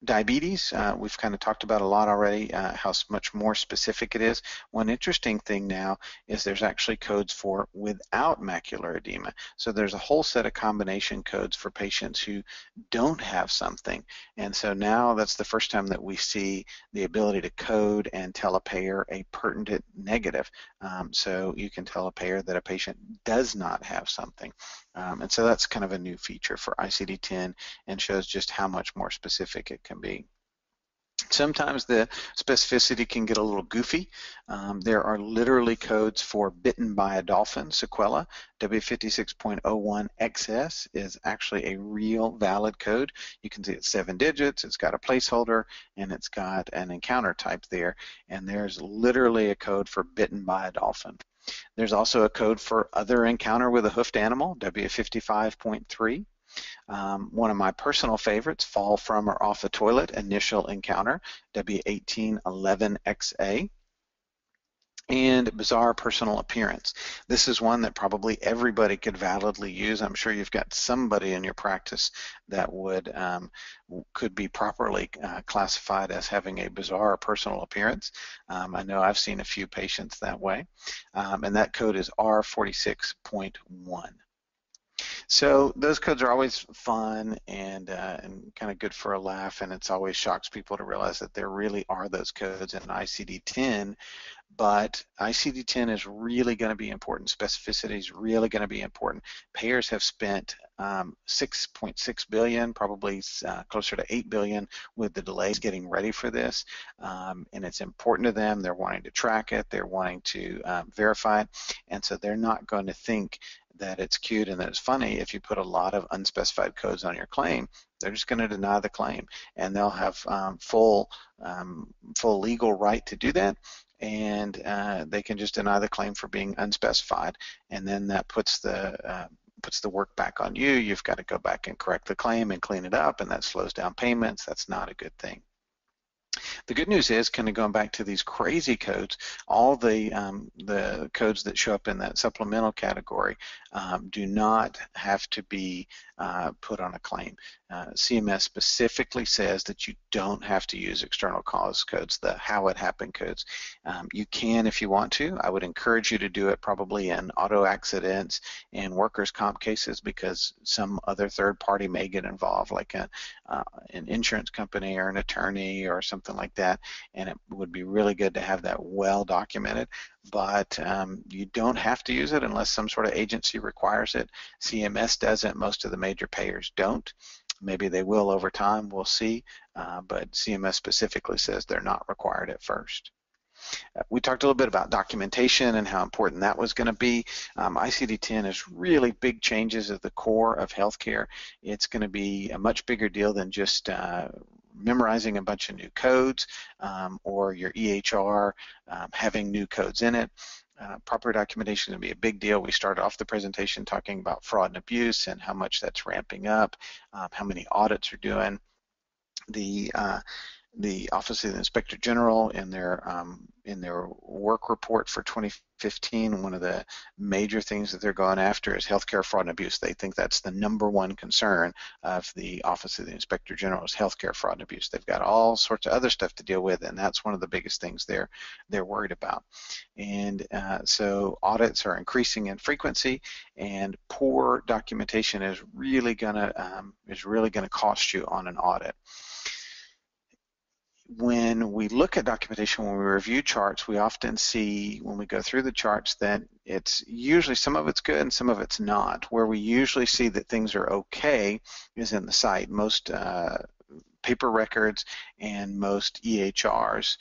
Diabetes, we've kind of talked about a lot already, how much more specific it is. One interesting thing now is there's actually codes for without macular edema. So there's a whole set of combination codes for patients who don't have something. And so now that's the first time that we see the ability to code and tell a payer a pertinent negative. So you can tell a payer that a patient does not have something. And so that's kind of a new feature for ICD-10 and shows just how much more specific it can be. Sometimes the specificity can get a little goofy. There are literally codes for bitten by a dolphin, sequela. W56.01XS is actually a real valid code. You can see it's 7 digits, it's got a placeholder, and it's got an encounter type there. And there's literally a code for bitten by a dolphin. There's also a code for other encounter with a hoofed animal, W55.3. One of my personal favorites, fall from or off a toilet, initial encounter, W1811XA. And bizarre personal appearance. This is one that probably everybody could validly use. I'm sure you've got somebody in your practice that could be properly classified as having a bizarre personal appearance. I know I've seen a few patients that way. And that code is R46.1. So those codes are always fun and kind of good for a laugh, and it's always shocks people to realize that there really are those codes in ICD-10. But ICD-10 is really going to be important. Specificity is really going to be important. Payers have spent 6.6 billion, probably closer to 8 billion, with the delays getting ready for this, and it's important to them. They're wanting to track it. They're wanting to verify it, and so they're not going to think that it's cute and that it's funny if you put a lot of unspecified codes on your claim. They're just going to deny the claim, and they'll have full legal right to do that. And they can just deny the claim for being unspecified, and then that puts the work back on you. You've got to go back and correct the claim and clean it up, and that slows down payments. That's not a good thing. The good news is, kind of going back to these crazy codes, all the codes that show up in that supplemental category do not have to be put on a claim. CMS specifically says that you don't have to use external cause codes, the how it happened codes. You can if you want to. I would encourage you to do it probably in auto accidents and workers' comp cases, because some other third party may get involved, like an insurance company or an attorney or something like that, and it would be really good to have that well documented. But you don't have to use it unless some sort of agency requires it. CMS doesn't. Most of the major payers don't. Maybe they will over time, we'll see, but CMS specifically says they're not required at first. We talked a little bit about documentation and how important that was going to be. ICD-10 is really big changes at the core of healthcare. It's going to be a much bigger deal than just memorizing a bunch of new codes or your EHR having new codes in it. Proper documentation is going to be a big deal. We started off the presentation talking about fraud and abuse and how much that's ramping up, how many audits are doing. The Office of the Inspector General, in their work report for 2015, one of the major things that they're going after is healthcare fraud and abuse. They think that's the #1 concern of the Office of the Inspector General, is healthcare fraud and abuse. They've got all sorts of other stuff to deal with, and that's one of the biggest things they're worried about. And so audits are increasing in frequency, and poor documentation is really going to cost you on an audit. When we look at documentation, when we review charts, we often see, when we go through the charts, that it's usually, some of it's good and some of it's not. Where we usually see that things are okay is in the site. Most paper records and most EHRs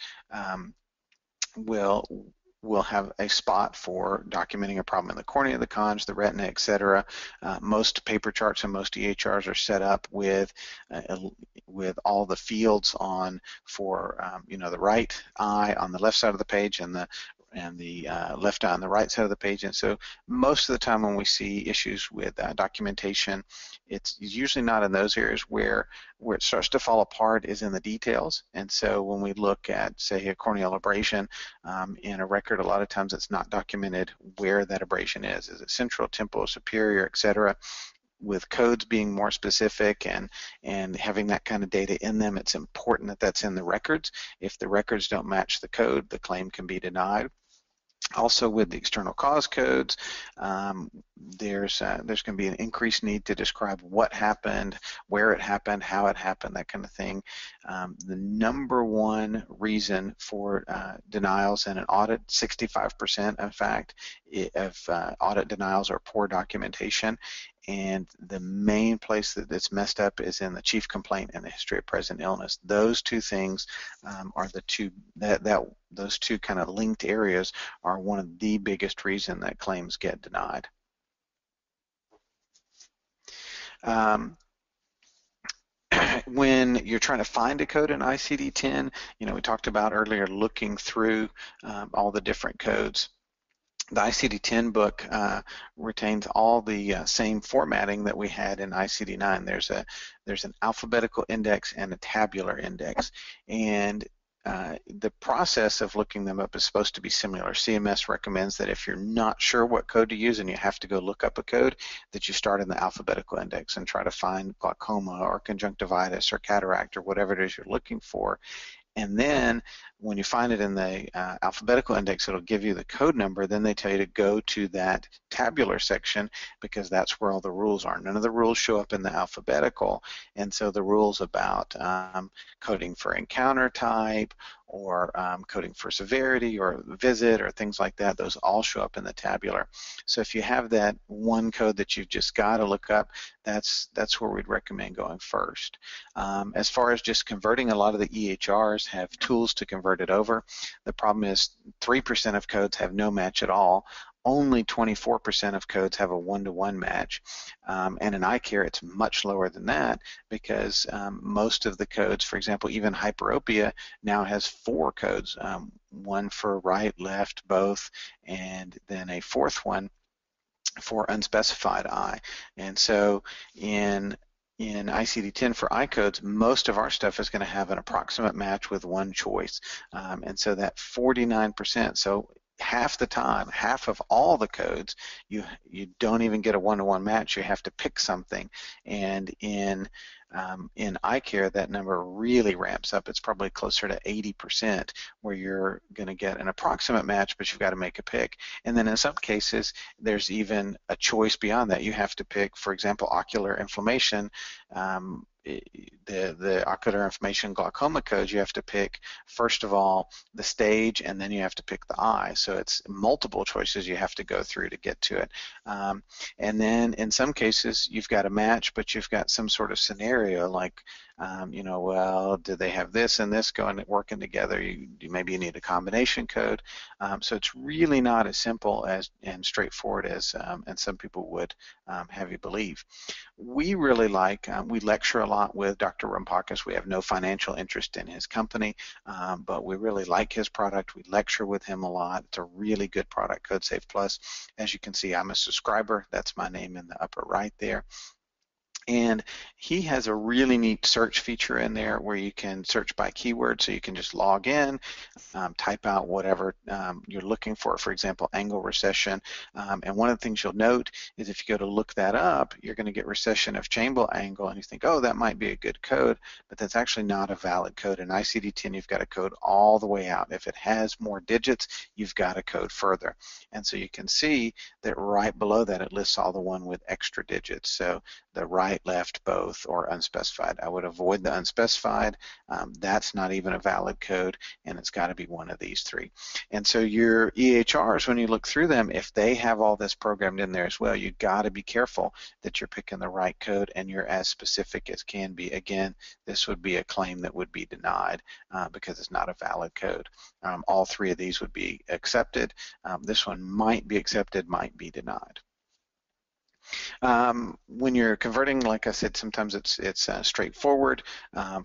will have a spot for documenting a problem in the cornea, the conj, the retina, etc. Most paper charts and most EHRs are set up with all the fields on for the right eye on the left side of the page and the left eye on the right side of the page. And so most of the time when we see issues with documentation, it's usually not in those areas. Where it starts to fall apart is in the details. And so when we look at, say, a corneal abrasion in a record, a lot of times it's not documented where that abrasion is. Is it central, temporal, superior, etc.? With codes being more specific and having that kind of data in them, it's important that that's in the records. If the records don't match the code, the claim can be denied. Also, with the external cause codes, there's going to be an increased need to describe what happened, where it happened, how it happened, that kind of thing. The #1 reason for denials in an audit, 65% in fact, of audit denials are poor documentation. and the main place that it's messed up is in the chief complaint and the history of present illness. Those two things are the two those two kind of linked areas are one of the biggest reason that claims get denied. When you're trying to find a code in ICD-10, we talked about earlier looking through all the different codes. The ICD-10 book retains all the same formatting that we had in ICD-9. There's an alphabetical index and a tabular index, and the process of looking them up is supposed to be similar. CMS recommends that if you're not sure what code to use and you have to go look up a code, that you start in the alphabetical index and try to find glaucoma or conjunctivitis or cataract or whatever it is you're looking for. And then when you find it in the alphabetical index, it'll give you the code number. Then they tell you to go to that tabular section because that's where all the rules are. None of the rules show up in the alphabetical, and so the rules about coding for encounter type or coding for severity or visit or things like that, those all show up in the tabular. So if you have that one code that you've just got to look up, that's where we'd recommend going first. As far as just converting, a lot of the EHRs have tools to convert it over. The problem is 3% of codes have no match at all. Only 24% of codes have a one-to-one match, and in iCare it's much lower than that because most of the codes, for example, even hyperopia now has 4 codes, one for right, left, both, and then a fourth one for unspecified eye. And so in ICD-10 for I-codes, most of our stuff is going to have an approximate match with one choice, and so that 49%, so half the time, half of all the codes, you don't even get a one-to-one match. You have to pick something, and in iCare, that number really ramps up. It's probably closer to 80% where you're going to get an approximate match, but you've got to make a pick. And then in some cases, there's even a choice beyond that. You have to pick, for example, ocular inflammation. The ocular inflammation glaucoma codes, you have to pick, first of all, the stage, and then you have to pick the eye. So it's multiple choices you have to go through to get to it. And then in some cases, you've got a match, but you've got some sort of scenario like, well, do they have this and this working together? Maybe you need a combination code. So it's really not as simple and straightforward as and some people would have you believe. We really like, we lecture a lot with Dr. Rumpakis. We have no financial interest in his company, but we really like his product. We lecture with him a lot. It's a really good product, CodeSafe Plus. As you can see, I'm a subscriber. That's my name in the upper right there. And he has a really neat search feature in there where you can search by keyword, so you can just log in, type out whatever you're looking for example, angle recession. And one of the things you'll note is if you go to look that up, you're going to get recession of chamber angle, and you think, oh, that might be a good code, but that's actually not a valid code. In ICD-10, you've got to code all the way out. If it has more digits, you've got to code further. And so you can see that right below that, it lists all the one with extra digits. So the right, left, both, or unspecified. I would avoid the unspecified. That's not even a valid code, and it's got to be one of these 3. And so your EHRs, when you look through them, if they have all this programmed in there as well, you've got to be careful that you're picking the right code and you're as specific as can be. Again, this would be a claim that would be denied because it's not a valid code. All 3 of these would be accepted. This one might be accepted, might be denied. When you're converting, like I said, sometimes it's straightforward.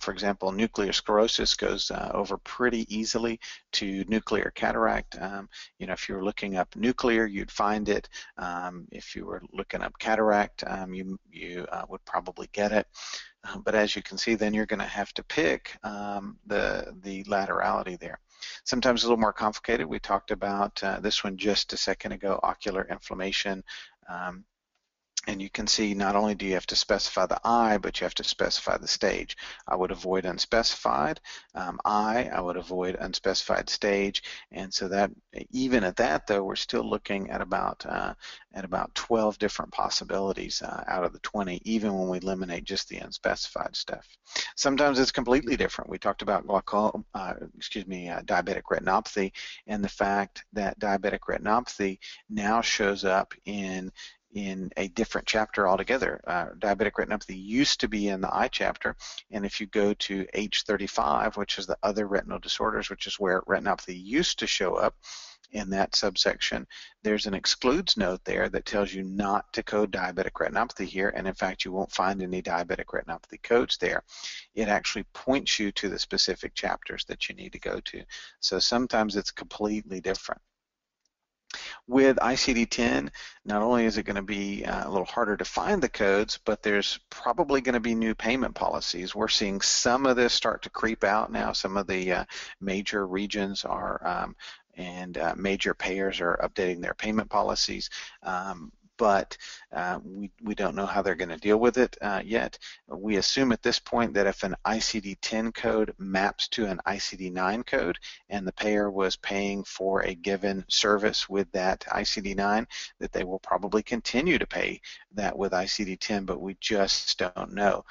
For example, nuclear sclerosis goes over pretty easily to nuclear cataract. If you were looking up nuclear, you'd find it. If you were looking up cataract, you would probably get it. But as you can see, then you're going to have to pick the laterality there. Sometimes a little more complicated. We talked about this one just a second ago, ocular inflammation. And you can see not only do you have to specify the eye, but you have to specify the stage. I would avoid unspecified eye. I would avoid unspecified stage. And so that, even at that though, we're still looking at about 12 different possibilities out of the 20, even when we eliminate just the unspecified stuff. Sometimes it's completely different. We talked about diabetic retinopathy, and the fact that diabetic retinopathy now shows up in in a different chapter altogether. Diabetic retinopathy used to be in the eye chapter, and if you go to H35, which is the other retinal disorders, which is where retinopathy used to show up, in that subsection, there's an excludes note there that tells you not to code diabetic retinopathy here, and in fact you won't find any diabetic retinopathy codes there. It actually points you to the specific chapters that you need to go to. So sometimes it's completely different. With ICD-10, not only is it going to be a little harder to find the codes, but there's probably going to be new payment policies. We're seeing some of this start to creep out now. Some of the major regions are and major payers are updating their payment policies. But we don't know how they're going to deal with it yet. We assume at this point that if an ICD-10 code maps to an ICD-9 code and the payer was paying for a given service with that ICD-9, that they will probably continue to pay that with ICD-10, but we just don't know.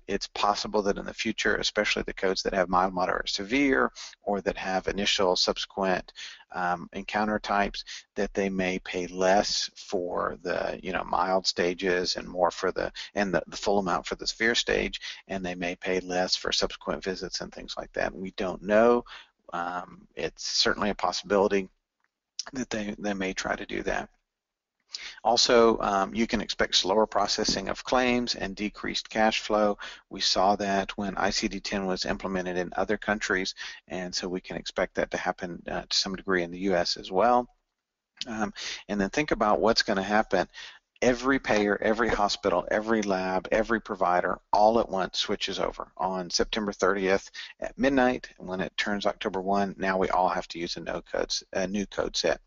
It's possible that in the future, especially the codes that have mild, moderate, severe, or that have initial subsequent encounter types, that they may pay less for the mild stages and more for the full amount for the severe stage, and they may pay less for subsequent visits and things like that. We don't know. It's certainly a possibility that they may try to do that. Also, you can expect slower processing of claims and decreased cash flow. We saw that when ICD-10 was implemented in other countries, and so we can expect that to happen to some degree in the US as well. And then think about what's going to happen. Every payer, every hospital, every lab, every provider, all at once switches over on September 30th at midnight. And when it turns October 1, now we all have to use a new code set.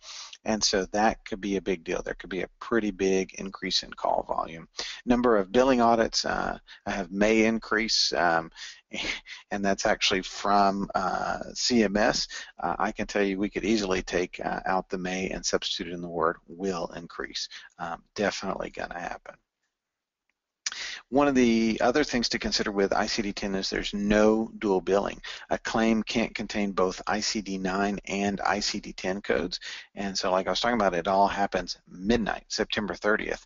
And so that could be a big deal. There could be a pretty big increase in call volume. Number of billing audits I have may increase, and that's actually from CMS. I can tell you we could easily take out the may and substitute in the word will increase. Definitely going to happen. One of the other things to consider with ICD-10 is there's no dual billing. A claim can't contain both ICD-9 and ICD-10 codes, and so like I was talking about, it all happens midnight, September 30th.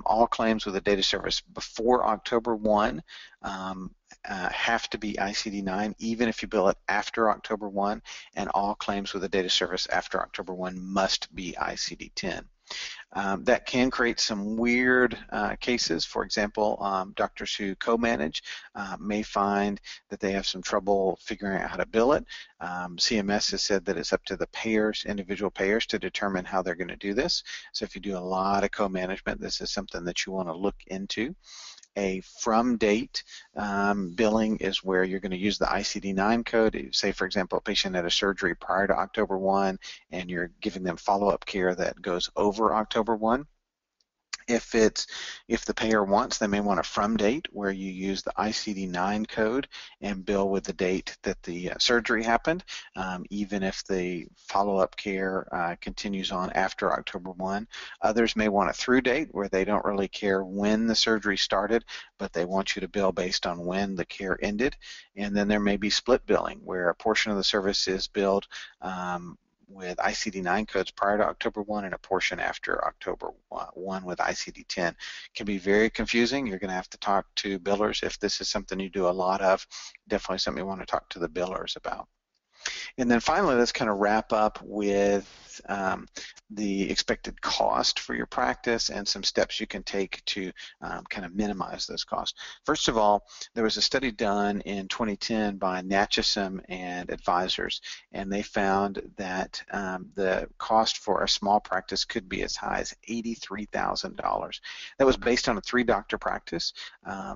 All claims with a data service before October 1 have to be ICD-9, even if you bill it after October 1, and all claims with a data service after October 1 must be ICD-10. That can create some weird cases. For example, doctors who co-manage may find that they have some trouble figuring out how to bill it. CMS has said that it's up to the payers, individual payers, to determine how they're going to do this. So if you do a lot of co-management, this is something that you want to look into. A from date billing is where you're going to use the ICD-9 code. Say, for example, a patient had a surgery prior to October 1 and you're giving them follow-up care that goes over October 1. If the payer wants, they may want a from date where you use the ICD-9 code and bill with the date that the surgery happened, even if the follow-up care continues on after October 1. Others may want a through date where they don't really care when the surgery started, but they want you to bill based on when the care ended. And then there may be split billing where a portion of the service is billed with ICD-9 codes prior to October 1 and a portion after October 1 with ICD-10. Can be very confusing. You're going to have to talk to billers if this is something you do a lot of. Definitely something you want to talk to the billers about. And then finally, let's kind of wrap up with the expected cost for your practice and some steps you can take to kind of minimize those costs. First of all, there was a study done in 2010 by Natchison and advisors, and they found that the cost for a small practice could be as high as $83,000. That was based on a 3-doctor practice,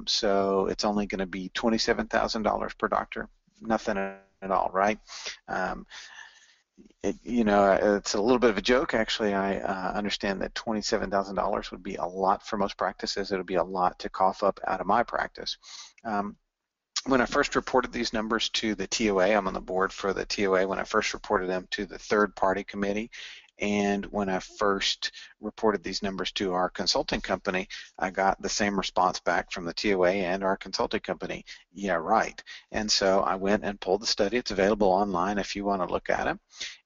so it's only going to be $27,000 per doctor. Nothing at all, right? It's a little bit of a joke. Actually, I understand that $27,000 would be a lot for most practices. It would be a lot to cough up out of my practice. When I first reported these numbers to the TOA, I'm on the board for the TOA, when I first reported them to the third-party committee, And when I first reported these numbers to our consulting company, I got the same response back from the TOA and our consulting company, yeah, right. And so I went and pulled the study. It's available online if you want to look at it,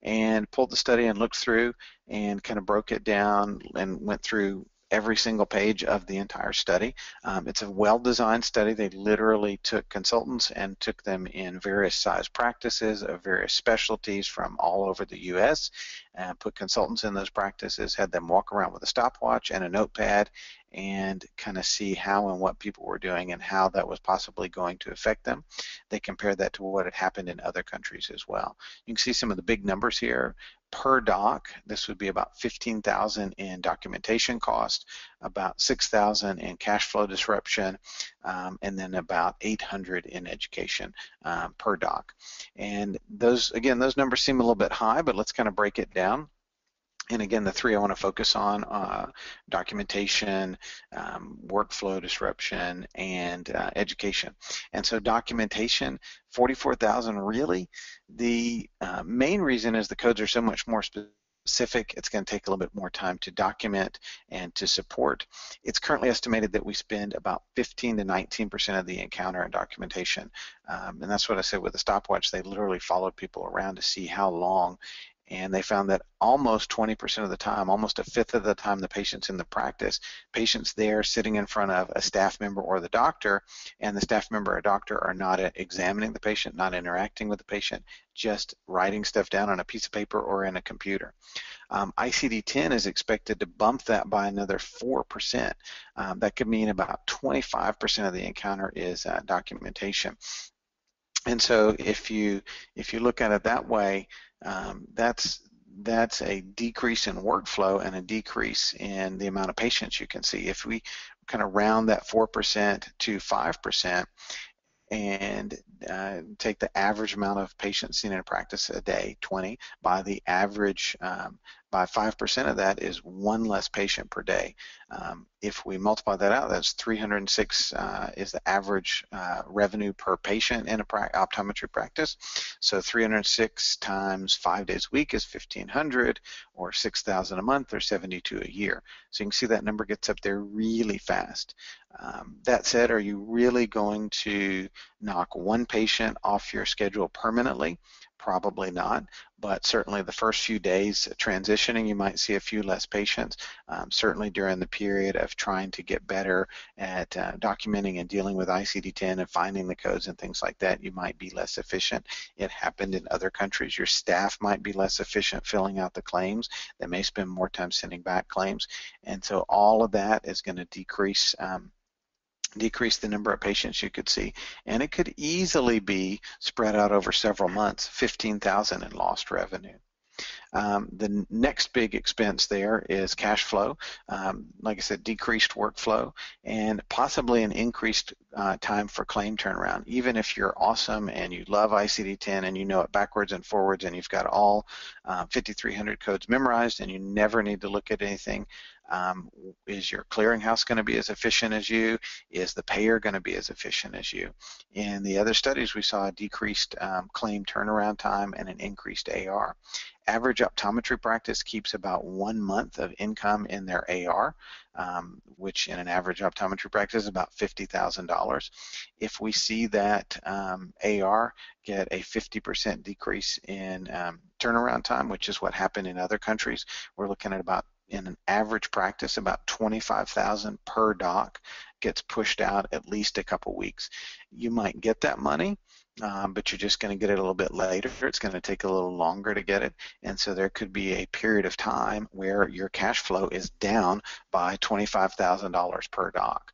and pulled the study and looked through and kind of broke it down and went through every single page of the entire study. It's a well-designed study. They literally took consultants and took them in various size practices of various specialties from all over the U.S. and put consultants in those practices, had them walk around with a stopwatch and a notepad and kind of see how and what people were doing and how that was possibly going to affect them. They compared that to what had happened in other countries as well. You can see some of the big numbers here. Per doc, this would be about $15,000 in documentation cost, about $6,000 in cash flow disruption, and then about $800 in education per doc. And those, again, those numbers seem a little bit high, but let's kind of break it down. And again, the three I want to focus on, documentation, workflow disruption, and education. And so documentation, 44,000 really. The main reason is the codes are so much more specific. It's going to take a little bit more time to document and to support. It's currently estimated that we spend about 15 to 19% of the encounter in documentation. And that's what I said with the stopwatch. They literally followed people around to see how long. And they found that almost 20% of the time, almost a fifth of the time, the patient's in the practice, patients there sitting in front of a staff member or the doctor, and the staff member or doctor are not examining the patient, not interacting with the patient, just writing stuff down on a piece of paper or in a computer. ICD-10 is expected to bump that by another 4%. That could mean about 25% of the encounter is documentation. And so if you look at it that way, that's a decrease in workflow and a decrease in the amount of patients you can see. If we kind of round that 4% to 5% and take the average amount of patients seen in a practice a day, 20, by the average, by 5% of that is one less patient per day. If we multiply that out, that's 306 is the average revenue per patient in a optometry practice. So 306 times 5 days a week is 1,500, or 6,000 a month, or 72 a year. So you can see that number gets up there really fast. That said, are you really going to knock one patient off your schedule permanently? Probably not, but certainly the first few days transitioning, you might see a few less patients. Certainly during the period of trying to get better at documenting and dealing with ICD-10 and finding the codes and things like that, you might be less efficient. It happened in other countries. Your staff might be less efficient filling out the claims. They may spend more time sending back claims, and so all of that is going to decrease the number of patients you could see, and it could easily be spread out over several months, 15,000 in lost revenue. The next big expense there is cash flow. Like I said, decreased workflow and possibly an increased time for claim turnaround. Even if you're awesome and you love ICD-10 and you know it backwards and forwards and you've got all 5,300 codes memorized and you never need to look at anything, is your clearinghouse going to be as efficient as you? Is the payer going to be as efficient as you? In the other studies, we saw a decreased claim turnaround time and an increased AR. Average optometry practice keeps about 1 month of income in their AR, which in an average optometry practice is about $50,000. If we see that AR get a 50% decrease in turnaround time, which is what happened in other countries, we're looking at about, in an average practice, about $25,000 per doc gets pushed out at least a couple weeks. You might get that money, but you're just going to get it a little bit later. It's going to take a little longer to get it, and so there could be a period of time where your cash flow is down by $25,000 per doc.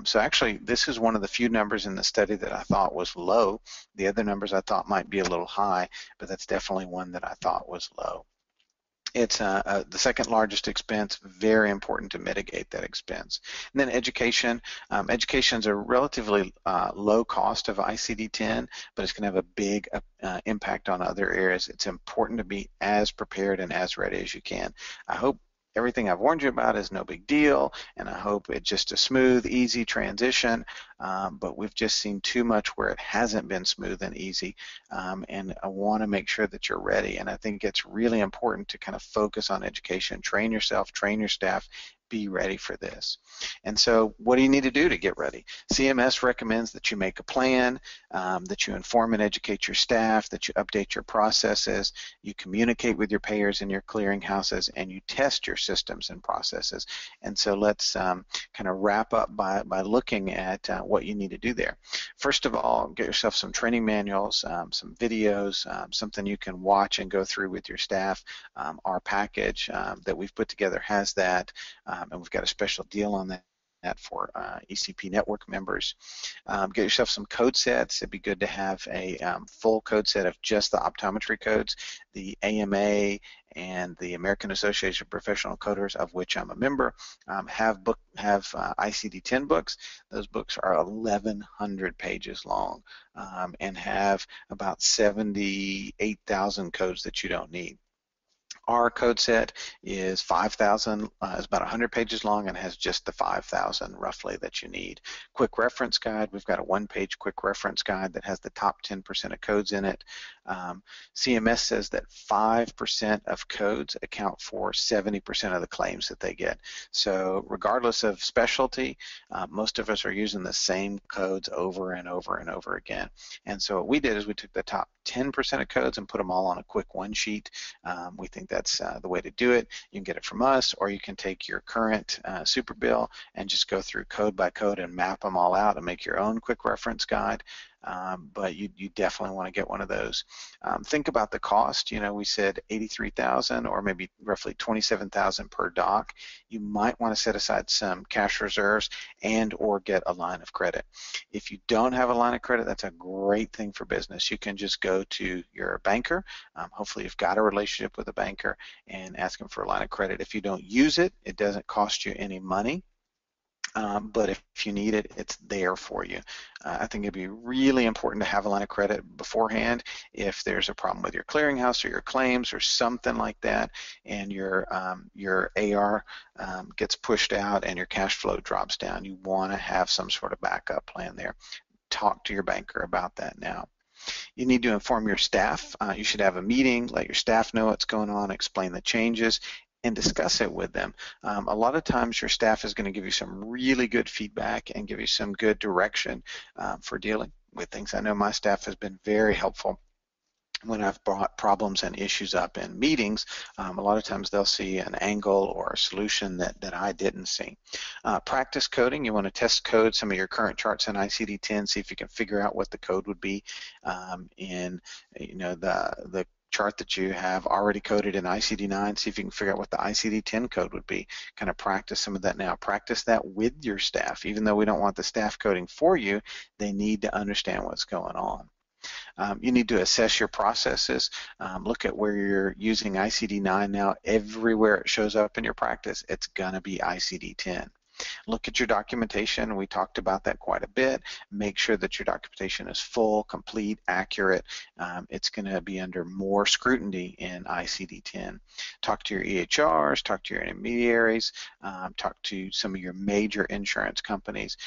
So actually, this is one of the few numbers in the study that I thought was low. The other numbers I thought might be a little high, but that's definitely one that I thought was low. It's the second largest expense, very important to mitigate that expense. And then education. Education is a relatively low cost of ICD-10, but it's going to have a big impact on other areas. It's important to be as prepared and as ready as you can. I hope everything I've warned you about is no big deal, and I hope it's just a smooth, easy transition, but we've just seen too much where it hasn't been smooth and easy, and I want to make sure that you're ready. And I think it's really important to kind of focus on education, train yourself, train your staff, be ready for this. And so what do you need to do to get ready? CMS recommends that you make a plan, that you inform and educate your staff, that you update your processes, you communicate with your payers and your clearinghouses, and you test your systems and processes. And so let's kind of wrap up by looking at what you need to do there. First of all, get yourself some training manuals, some videos, something you can watch and go through with your staff. Our package that we've put together has that. And we've got a special deal on that for ECP Network members. Get yourself some code sets. It'd be good to have a full code set of just the optometry codes. The AMA and the American Association of Professional Coders, of which I'm a member, have ICD-10 books. Those books are 1,100 pages long and have about 78,000 codes that you don't need. Our code set is 5,000, is about 100 pages long and has just the 5,000 roughly that you need. Quick reference guide, we've got a one-page quick reference guide that has the top 10% of codes in it. CMS says that 5% of codes account for 70% of the claims that they get. So regardless of specialty, most of us are using the same codes over and over and over again. And so what we did is we took the top 10% of codes and put them all on a quick one sheet. We think that's the way to do it. You can get it from us, or you can take your current super bill and just go through code by code and map them all out and make your own quick reference guide. But you definitely want to get one of those. Think about the cost. You know, we said $83,000 or maybe roughly $27,000 per doc. You might want to set aside some cash reserves and or get a line of credit. If you don't have a line of credit, that's a great thing for business. You can just go to your banker. Hopefully you've got a relationship with a banker and ask them for a line of credit. If you don't use it, it doesn't cost you any money. But if you need it, it's there for you. I think it'd be really important to have a line of credit beforehand if there's a problem with your clearinghouse or your claims or something like that, and your AR gets pushed out and your cash flow drops down. You want to have some sort of backup plan there. Talk to your banker about that now. You need to inform your staff. You should have a meeting, let your staff know what's going on, explain the changes, and discuss it with them. A lot of times your staff is going to give you some really good feedback and give you some good direction for dealing with things. I know my staff has been very helpful when I've brought problems and issues up in meetings. A lot of times they'll see an angle or a solution that I didn't see. Practice coding. You want to test code some of your current charts in ICD-10, see if you can figure out what the code would be in the chart that you have already coded in ICD-9, see if you can figure out what the ICD-10 code would be. Kind of practice some of that now. Practice that with your staff. Even though we don't want the staff coding for you, they need to understand what's going on. You need to assess your processes. Look at where you're using ICD-9 now. Everywhere it shows up in your practice, it's going to be ICD-10. Look at your documentation. We talked about that quite a bit. Make sure that your documentation is full, complete, accurate. It's going to be under more scrutiny in ICD-10. Talk to your EHRs, talk to your intermediaries, talk to some of your major insurance companies.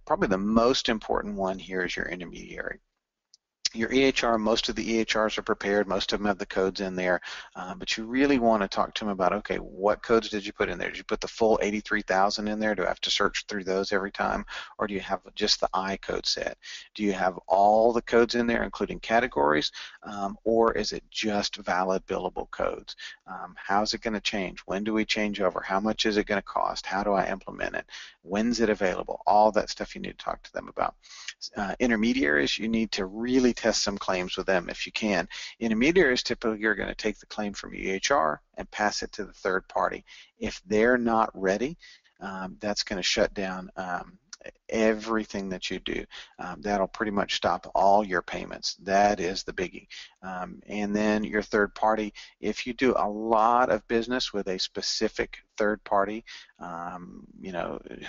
Probably the most important one here is your intermediary. Your EHR, most of the EHRs are prepared, most of them have the codes in there, but you really want to talk to them about, okay, what codes did you put in there? Did you put the full 83,000 in there? Do I have to search through those every time? Or do you have just the I code set? Do you have all the codes in there, including categories, or is it just valid billable codes? How's it going to change? When do we change over? How much is it going to cost? How do I implement it? When's it available? All that stuff you need to talk to them about. Intermediaries, you need to really test some claims with them if you can. Intermediaries typically are going to take the claim from EHR and pass it to the third party. If they're not ready, that's going to shut down everything that you do. That'll pretty much stop all your payments. That is the biggie. And then your third party, if you do a lot of business with a specific third party,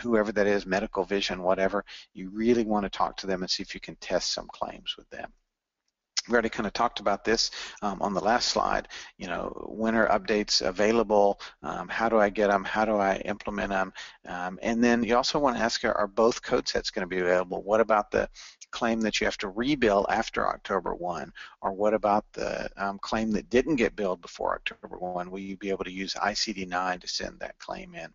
whoever that is, medical, vision, whatever, you really want to talk to them and see if you can test some claims with them. We already kind of talked about this on the last slide. You know, when are updates available? How do I get them? How do I implement them? And then you also want to ask, are both code sets going to be available? What about the claim that you have to rebill after October 1? Or what about the claim that didn't get billed before October 1? Will you be able to use ICD-9 to send that claim in?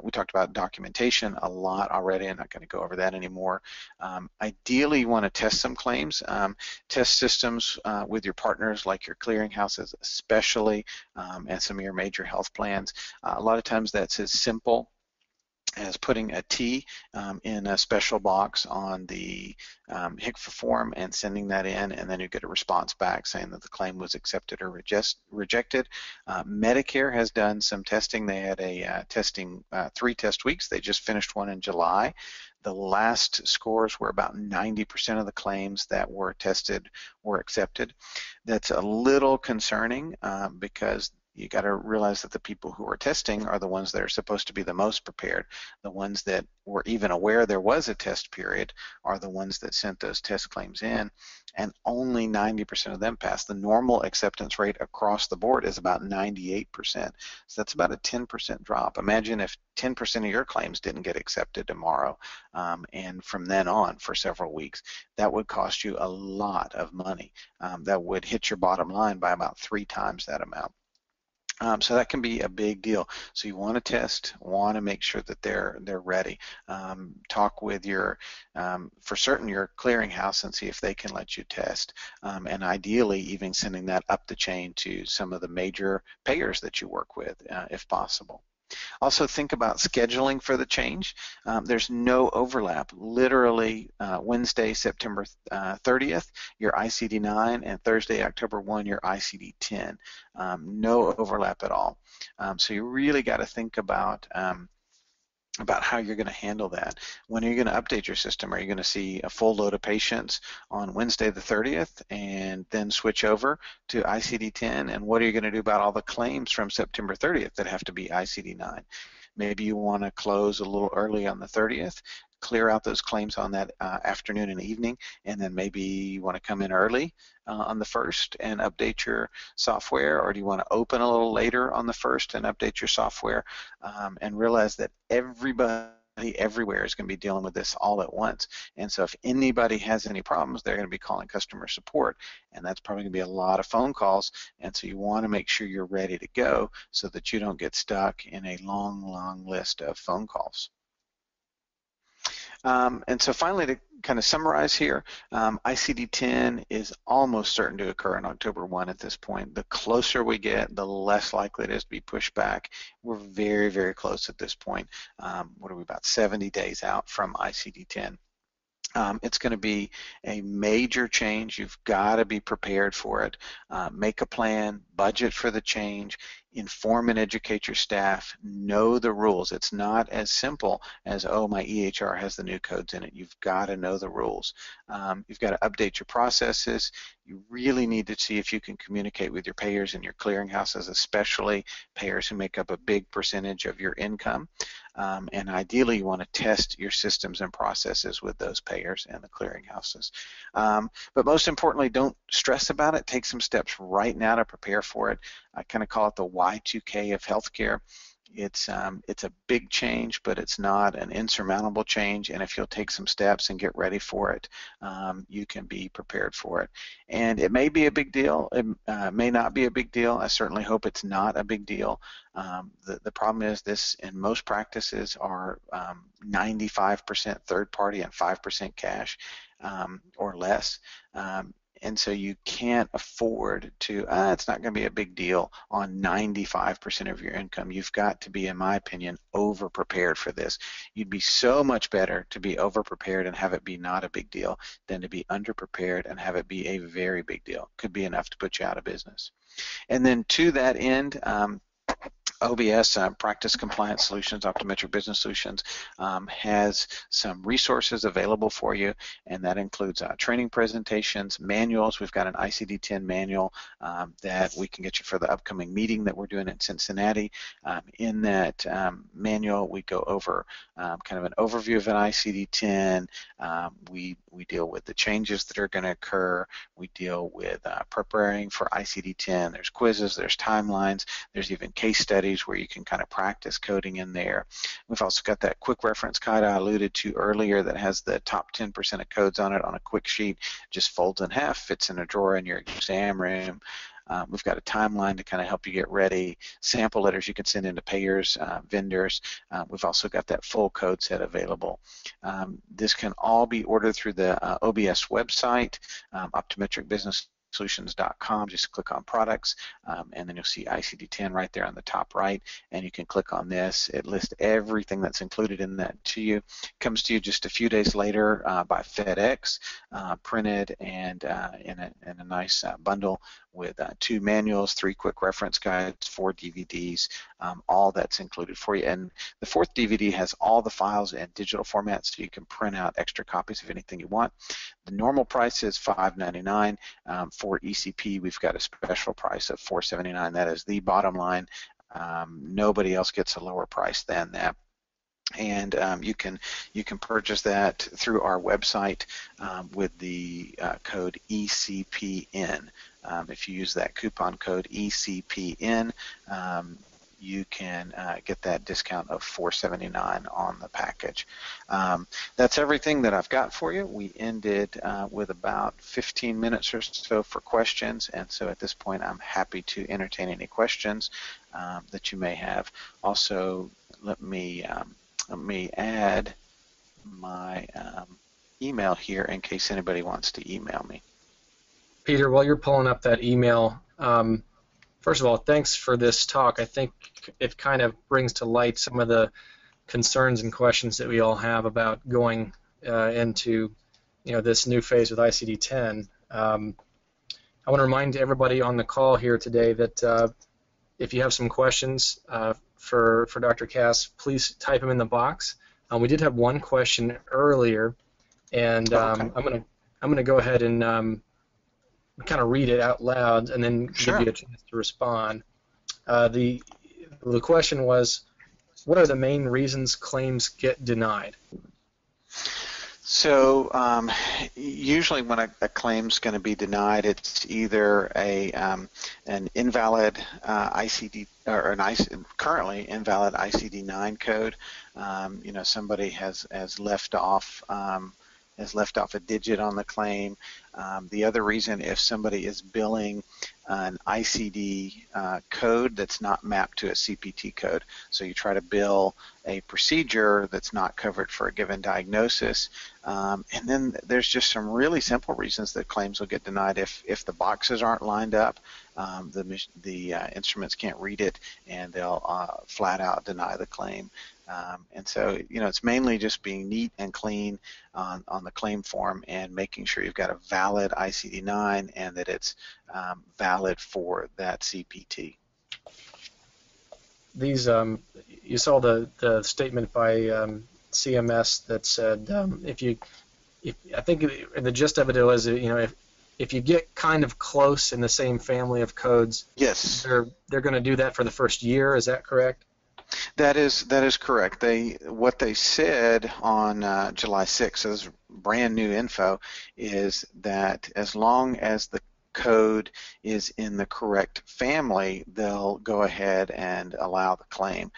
We talked about documentation a lot already. I'm not going to go over that anymore. Ideally, you want to test some claims. Test systems with your partners, like your clearinghouses especially, and some of your major health plans. A lot of times that's as simple as putting a T in a special box on the HCFA form and sending that in, and then you get a response back saying that the claim was accepted or rejected. Medicare has done some testing. They had a 3 test weeks. They just finished one in July. The last scores were about 90% of the claims that were tested were accepted. That's a little concerning because you got to realize that the people who are testing are the ones that are supposed to be the most prepared. The ones that were even aware there was a test period are the ones that sent those test claims in, and only 90% of them passed. The normal acceptance rate across the board is about 98%. So that's about a 10% drop. Imagine if 10% of your claims didn't get accepted tomorrow, and from then on for several weeks. That would cost you a lot of money. That would hit your bottom line by about 3 times that amount. So that can be a big deal. So you want to test, want to make sure that they're ready. Talk with your, for certain, your clearinghouse and see if they can let you test. And ideally, even sending that up the chain to some of the major payers that you work with, if possible. Also think about scheduling for the change. There's no overlap. Literally Wednesday, September 30th, your ICD-9, and Thursday, October 1, your ICD-10. No overlap at all. So you really got to think about how you're going to handle that. When are you going to update your system? Are you going to see a full load of patients on Wednesday the 30th and then switch over to ICD-10? And what are you going to do about all the claims from September 30th that have to be ICD-9? Maybe you want to close a little early on the 30th, clear out those claims on that afternoon and evening, and then maybe you want to come in early on the 1st and update your software, or do you want to open a little later on the 1st and update your software, and realize that everybody everywhere is going to be dealing with this all at once. And so if anybody has any problems, they're going to be calling customer support, and that's probably going to be a lot of phone calls. And so you want to make sure you're ready to go so that you don't get stuck in a long list of phone calls. And so finally, to kind of summarize here, ICD-10 is almost certain to occur on October 1 at this point. The closer we get, the less likely it is to be pushed back. We're very close at this point. What are we, about 70 days out from ICD-10? It's going to be a major change. You've got to be prepared for it. Make a plan, budget for the change, inform and educate your staff, know the rules. It's not as simple as, oh, my EHR has the new codes in it. You've got to know the rules. You've got to update your processes. You really need to see if you can communicate with your payers and your clearinghouses, especially payers who make up a big percentage of your income. And ideally, you want to test your systems and processes with those payers and the clearinghouses. But most importantly, don't stress about it. Take some steps right now to prepare for it. I kind of call it the Y2K of healthcare. It's a big change, but it's not an insurmountable change, and if you'll take some steps and get ready for it, you can be prepared for it. And it may be a big deal, it may not be a big deal. I certainly hope it's not a big deal. The problem is this, in most practices, are 95% third party and 5% cash or less. And so you can't afford to, it's not going to be a big deal on 95% of your income. You've got to be, in my opinion, over-prepared for this. You'd be so much better to be over-prepared and have it be not a big deal than to be under-prepared and have it be a very big deal. Could be enough to put you out of business. And then to that end, OBS, Practice Compliance Solutions, Optometric Business Solutions, has some resources available for you, and that includes training presentations, manuals. We've got an ICD-10 manual that we can get you for the upcoming meeting that we're doing in Cincinnati. In that manual, we go over kind of an overview of an ICD-10. We deal with the changes that are going to occur. We deal with preparing for ICD-10. There's quizzes, there's timelines, there's even case studies where you can kind of practice coding in there. We've also got that quick reference guide I alluded to earlier that has the top 10% of codes on it on a quick sheet, just folds in half, fits in a drawer in your exam room. We've got a timeline to kind of help you get ready, sample letters you can send into payers, vendors. We've also got that full code set available. This can all be ordered through the OBS website, optometricbusinesssolutions.com. Just click on products, and then you'll see ICD-10 right there on the top right, and you can click on this. It lists everything that's included in that to you. It comes to you just a few days later by FedEx, printed and in a nice bundle with 2 manuals, 3 quick reference guides, 4 DVDs, all that's included for you. And the 4th DVD has all the files in digital format, so you can print out extra copies of anything you want. The normal price is $5.99. For ECP, we've got a special price of $4.79. That is the bottom line. Nobody else gets a lower price than that. And you can purchase that through our website with the code ECPN. If you use that coupon code ECPN, you can get that discount of $4.79 on the package. That's everything that I've got for you. We ended with about 15 minutes or so for questions, and so at this point I'm happy to entertain any questions that you may have. Also, let me add my email here in case anybody wants to email me. Peter, while you're pulling up that email, first of all, thanks for this talk. I think it kind of brings to light some of the concerns and questions that we all have about going into this new phase with ICD-10. I want to remind everybody on the call here today that if you have some questions for Dr. Cass, please type them in the box. We did have one question earlier, and okay. I'm gonna go ahead and kind of read it out loud and then Sure. give you a chance to respond. The question was, what are the main reasons claims get denied? So usually when a claim's going to be denied, it's either an invalid ICD or currently invalid ICD-9 code. Somebody has left off a digit on the claim. The other reason, if somebody is billing an ICD code that's not mapped to a CPT code. So you try to bill a procedure that's not covered for a given diagnosis. And then there's just some really simple reasons that claims will get denied if the boxes aren't lined up, the instruments can't read it, and they'll flat out deny the claim. And so, it's mainly just being neat and clean on the claim form and making sure you've got a valid ICD-9 and that it's valid for that CPT. These, you saw the statement by CMS that said I think the gist of it was, if you get kind of close in the same family of codes, yes, they're going to do that for the first year. Is that correct? That is correct. What they said on July 6th, so this is brand new info, is that as long as the code is in the correct family, they'll go ahead and allow the claim.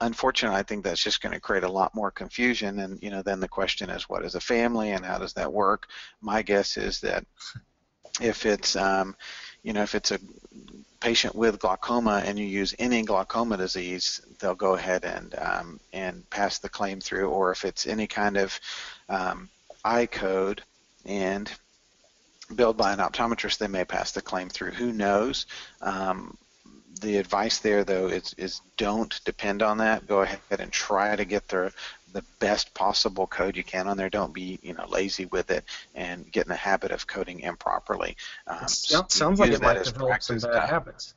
Unfortunately, I think that's just going to create a lot more confusion, and then the question is, what is a family and how does that work? My guess is that if it's if it's a patient with glaucoma and you use any glaucoma disease, they'll go ahead and pass the claim through. Or if it's any kind of eye code and billed by an optometrist, they may pass the claim through. Who knows? The advice there, though, is don't depend on that. Go ahead and try to get the best possible code you can on there. Don't be lazy with it and get in the habit of coding improperly. Sounds like it might develop some bad habits.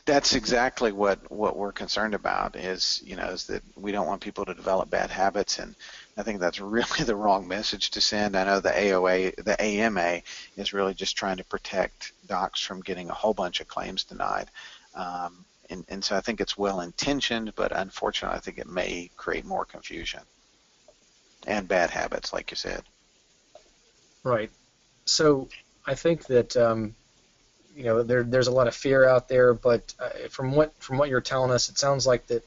That's exactly what we're concerned about is that we don't want people to develop bad habits, and I think that's really the wrong message to send. I know the AMA is really just trying to protect docs from getting a whole bunch of claims denied. And so I think it's well intentioned, but unfortunately I think it may create more confusion and bad habits, like you said. Right. So I think that there's a lot of fear out there, but from what you're telling us, it sounds like that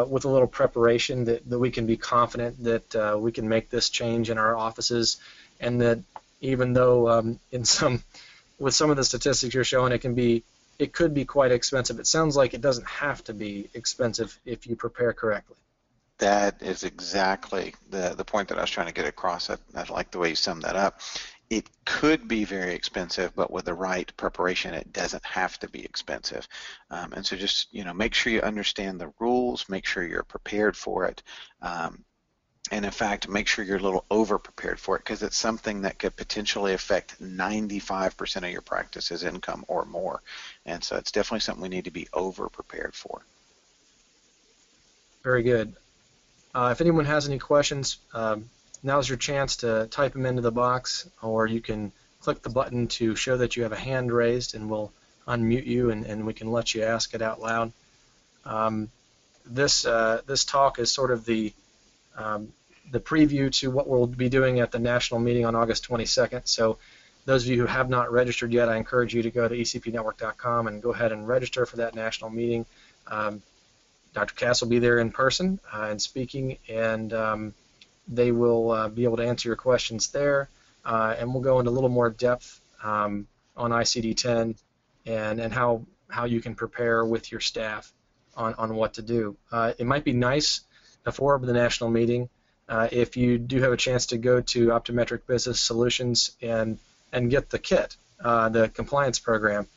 with a little preparation that we can be confident that we can make this change in our offices, and that even though with some of the statistics you're showing, it could be quite expensive. It sounds like it doesn't have to be expensive if you prepare correctly. That is exactly the point that I was trying to get across. I like the way you summed that up. It could be very expensive, but with the right preparation, it doesn't have to be expensive. And so just make sure you understand the rules, make sure you're prepared for it, and in fact, make sure you're a little over-prepared for it, because it's something that could potentially affect 95% of your practice's income or more. And so it's definitely something we need to be over-prepared for. Very good. If anyone has any questions, now's your chance to type them into the box, or you can click the button to show that you have a hand raised, and we'll unmute you and we can let you ask it out loud. This talk is sort of the preview to what we'll be doing at the national meeting on August 22nd. So those of you who have not registered yet, I encourage you to go to ecpnetwork.com and go ahead and register for that national meeting. Dr. Cass will be there in person and speaking, and they will be able to answer your questions there, and we'll go into a little more depth on ICD-10 and how you can prepare with your staff on what to do. It might be nice before the national meeting if you do have a chance to go to Optometric Business Solutions and get the kit, the compliance program,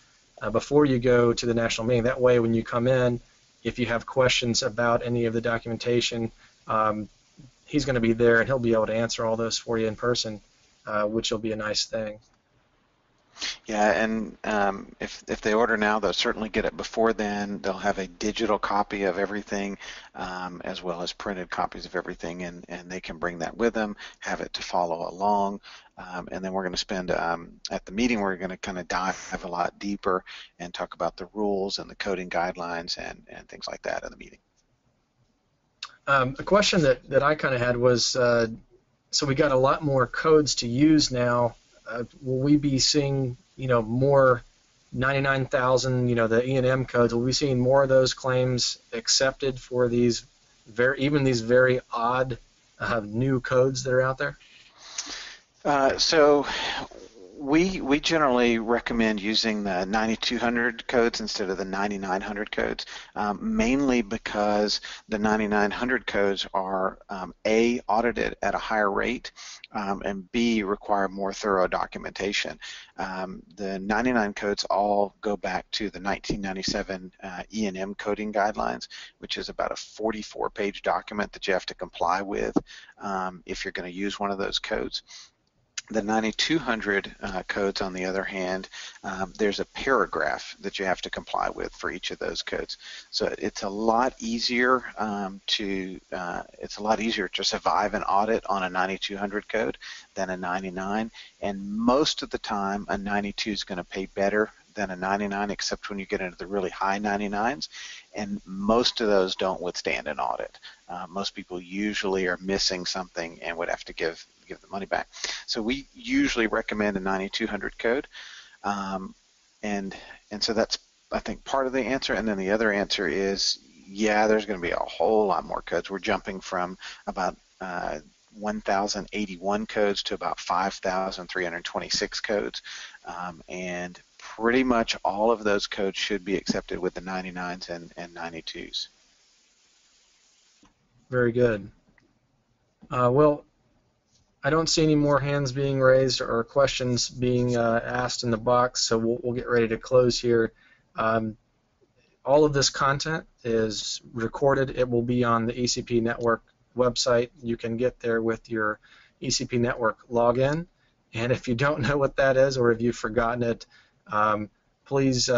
before you go to the national meeting. That way, when you come in, if you have questions about any of the documentation, he's going to be there and he'll be able to answer all those for you in person, which will be a nice thing. Yeah, and if they order now, they'll certainly get it before then. They'll have a digital copy of everything, as well as printed copies of everything, and they can bring that with them, have it to follow along. And then we're going to spend, at the meeting, we're going to kind of dive a lot deeper and talk about the rules and the coding guidelines and things like that in the meeting. A question that I kind of had was, so we got a lot more codes to use now. Will we be seeing, more 99,000, the E&M codes? Will we be seeing more of those claims accepted for these very odd new codes that are out there? So we generally recommend using the 9200 codes instead of the 9900 codes, mainly because the 9900 codes are A, audited at a higher rate, and B, require more thorough documentation. The 99 codes all go back to the 1997 E&M coding guidelines, which is about a 44-page document that you have to comply with if you're going to use one of those codes. The 9200 codes, on the other hand, there's a paragraph that you have to comply with for each of those codes. So it's a lot easier to survive an audit on a 9200 code than a 99. And most of the time, a 92 is going to pay better than a 99, except when you get into the really high 99s, and most of those don't withstand an audit. Most people usually are missing something and would have to give the money back. So we usually recommend a 9200 code, and so that's, I think, part of the answer. And then the other answer is, yeah, there's going to be a whole lot more codes. We're jumping from about 1,081 codes to about 5,326 codes, and pretty much all of those codes should be accepted with the 99s and 92s. Very good. Well, I don't see any more hands being raised or questions being asked in the box, so we'll get ready to close here. All of this content is recorded. It will be on the ECP Network website. You can get there with your ECP Network login, and if you don't know what that is or if you've forgotten it, please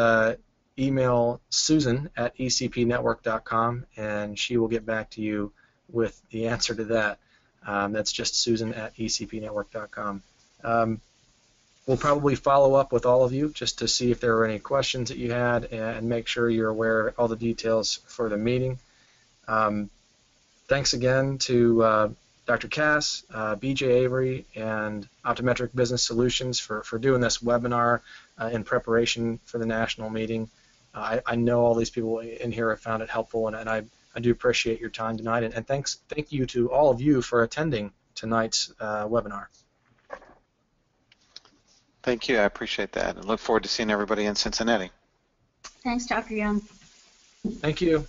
email Susan at ecpnetwork.com, and she will get back to you with the answer to that. That's just Susan at ecpnetwork.com. We'll probably follow up with all of you just to see if there were any questions that you had and make sure you're aware of all the details for the meeting. Thanks again to Dr. Cass, BJ Avery, and Optometric Business Solutions for doing this webinar in preparation for the national meeting. I know all these people in here have found it helpful, and I do appreciate your time tonight. And thank you to all of you for attending tonight's webinar. Thank you. I appreciate that. I look forward to seeing everybody in Cincinnati. Thanks, Dr. Young. Thank you.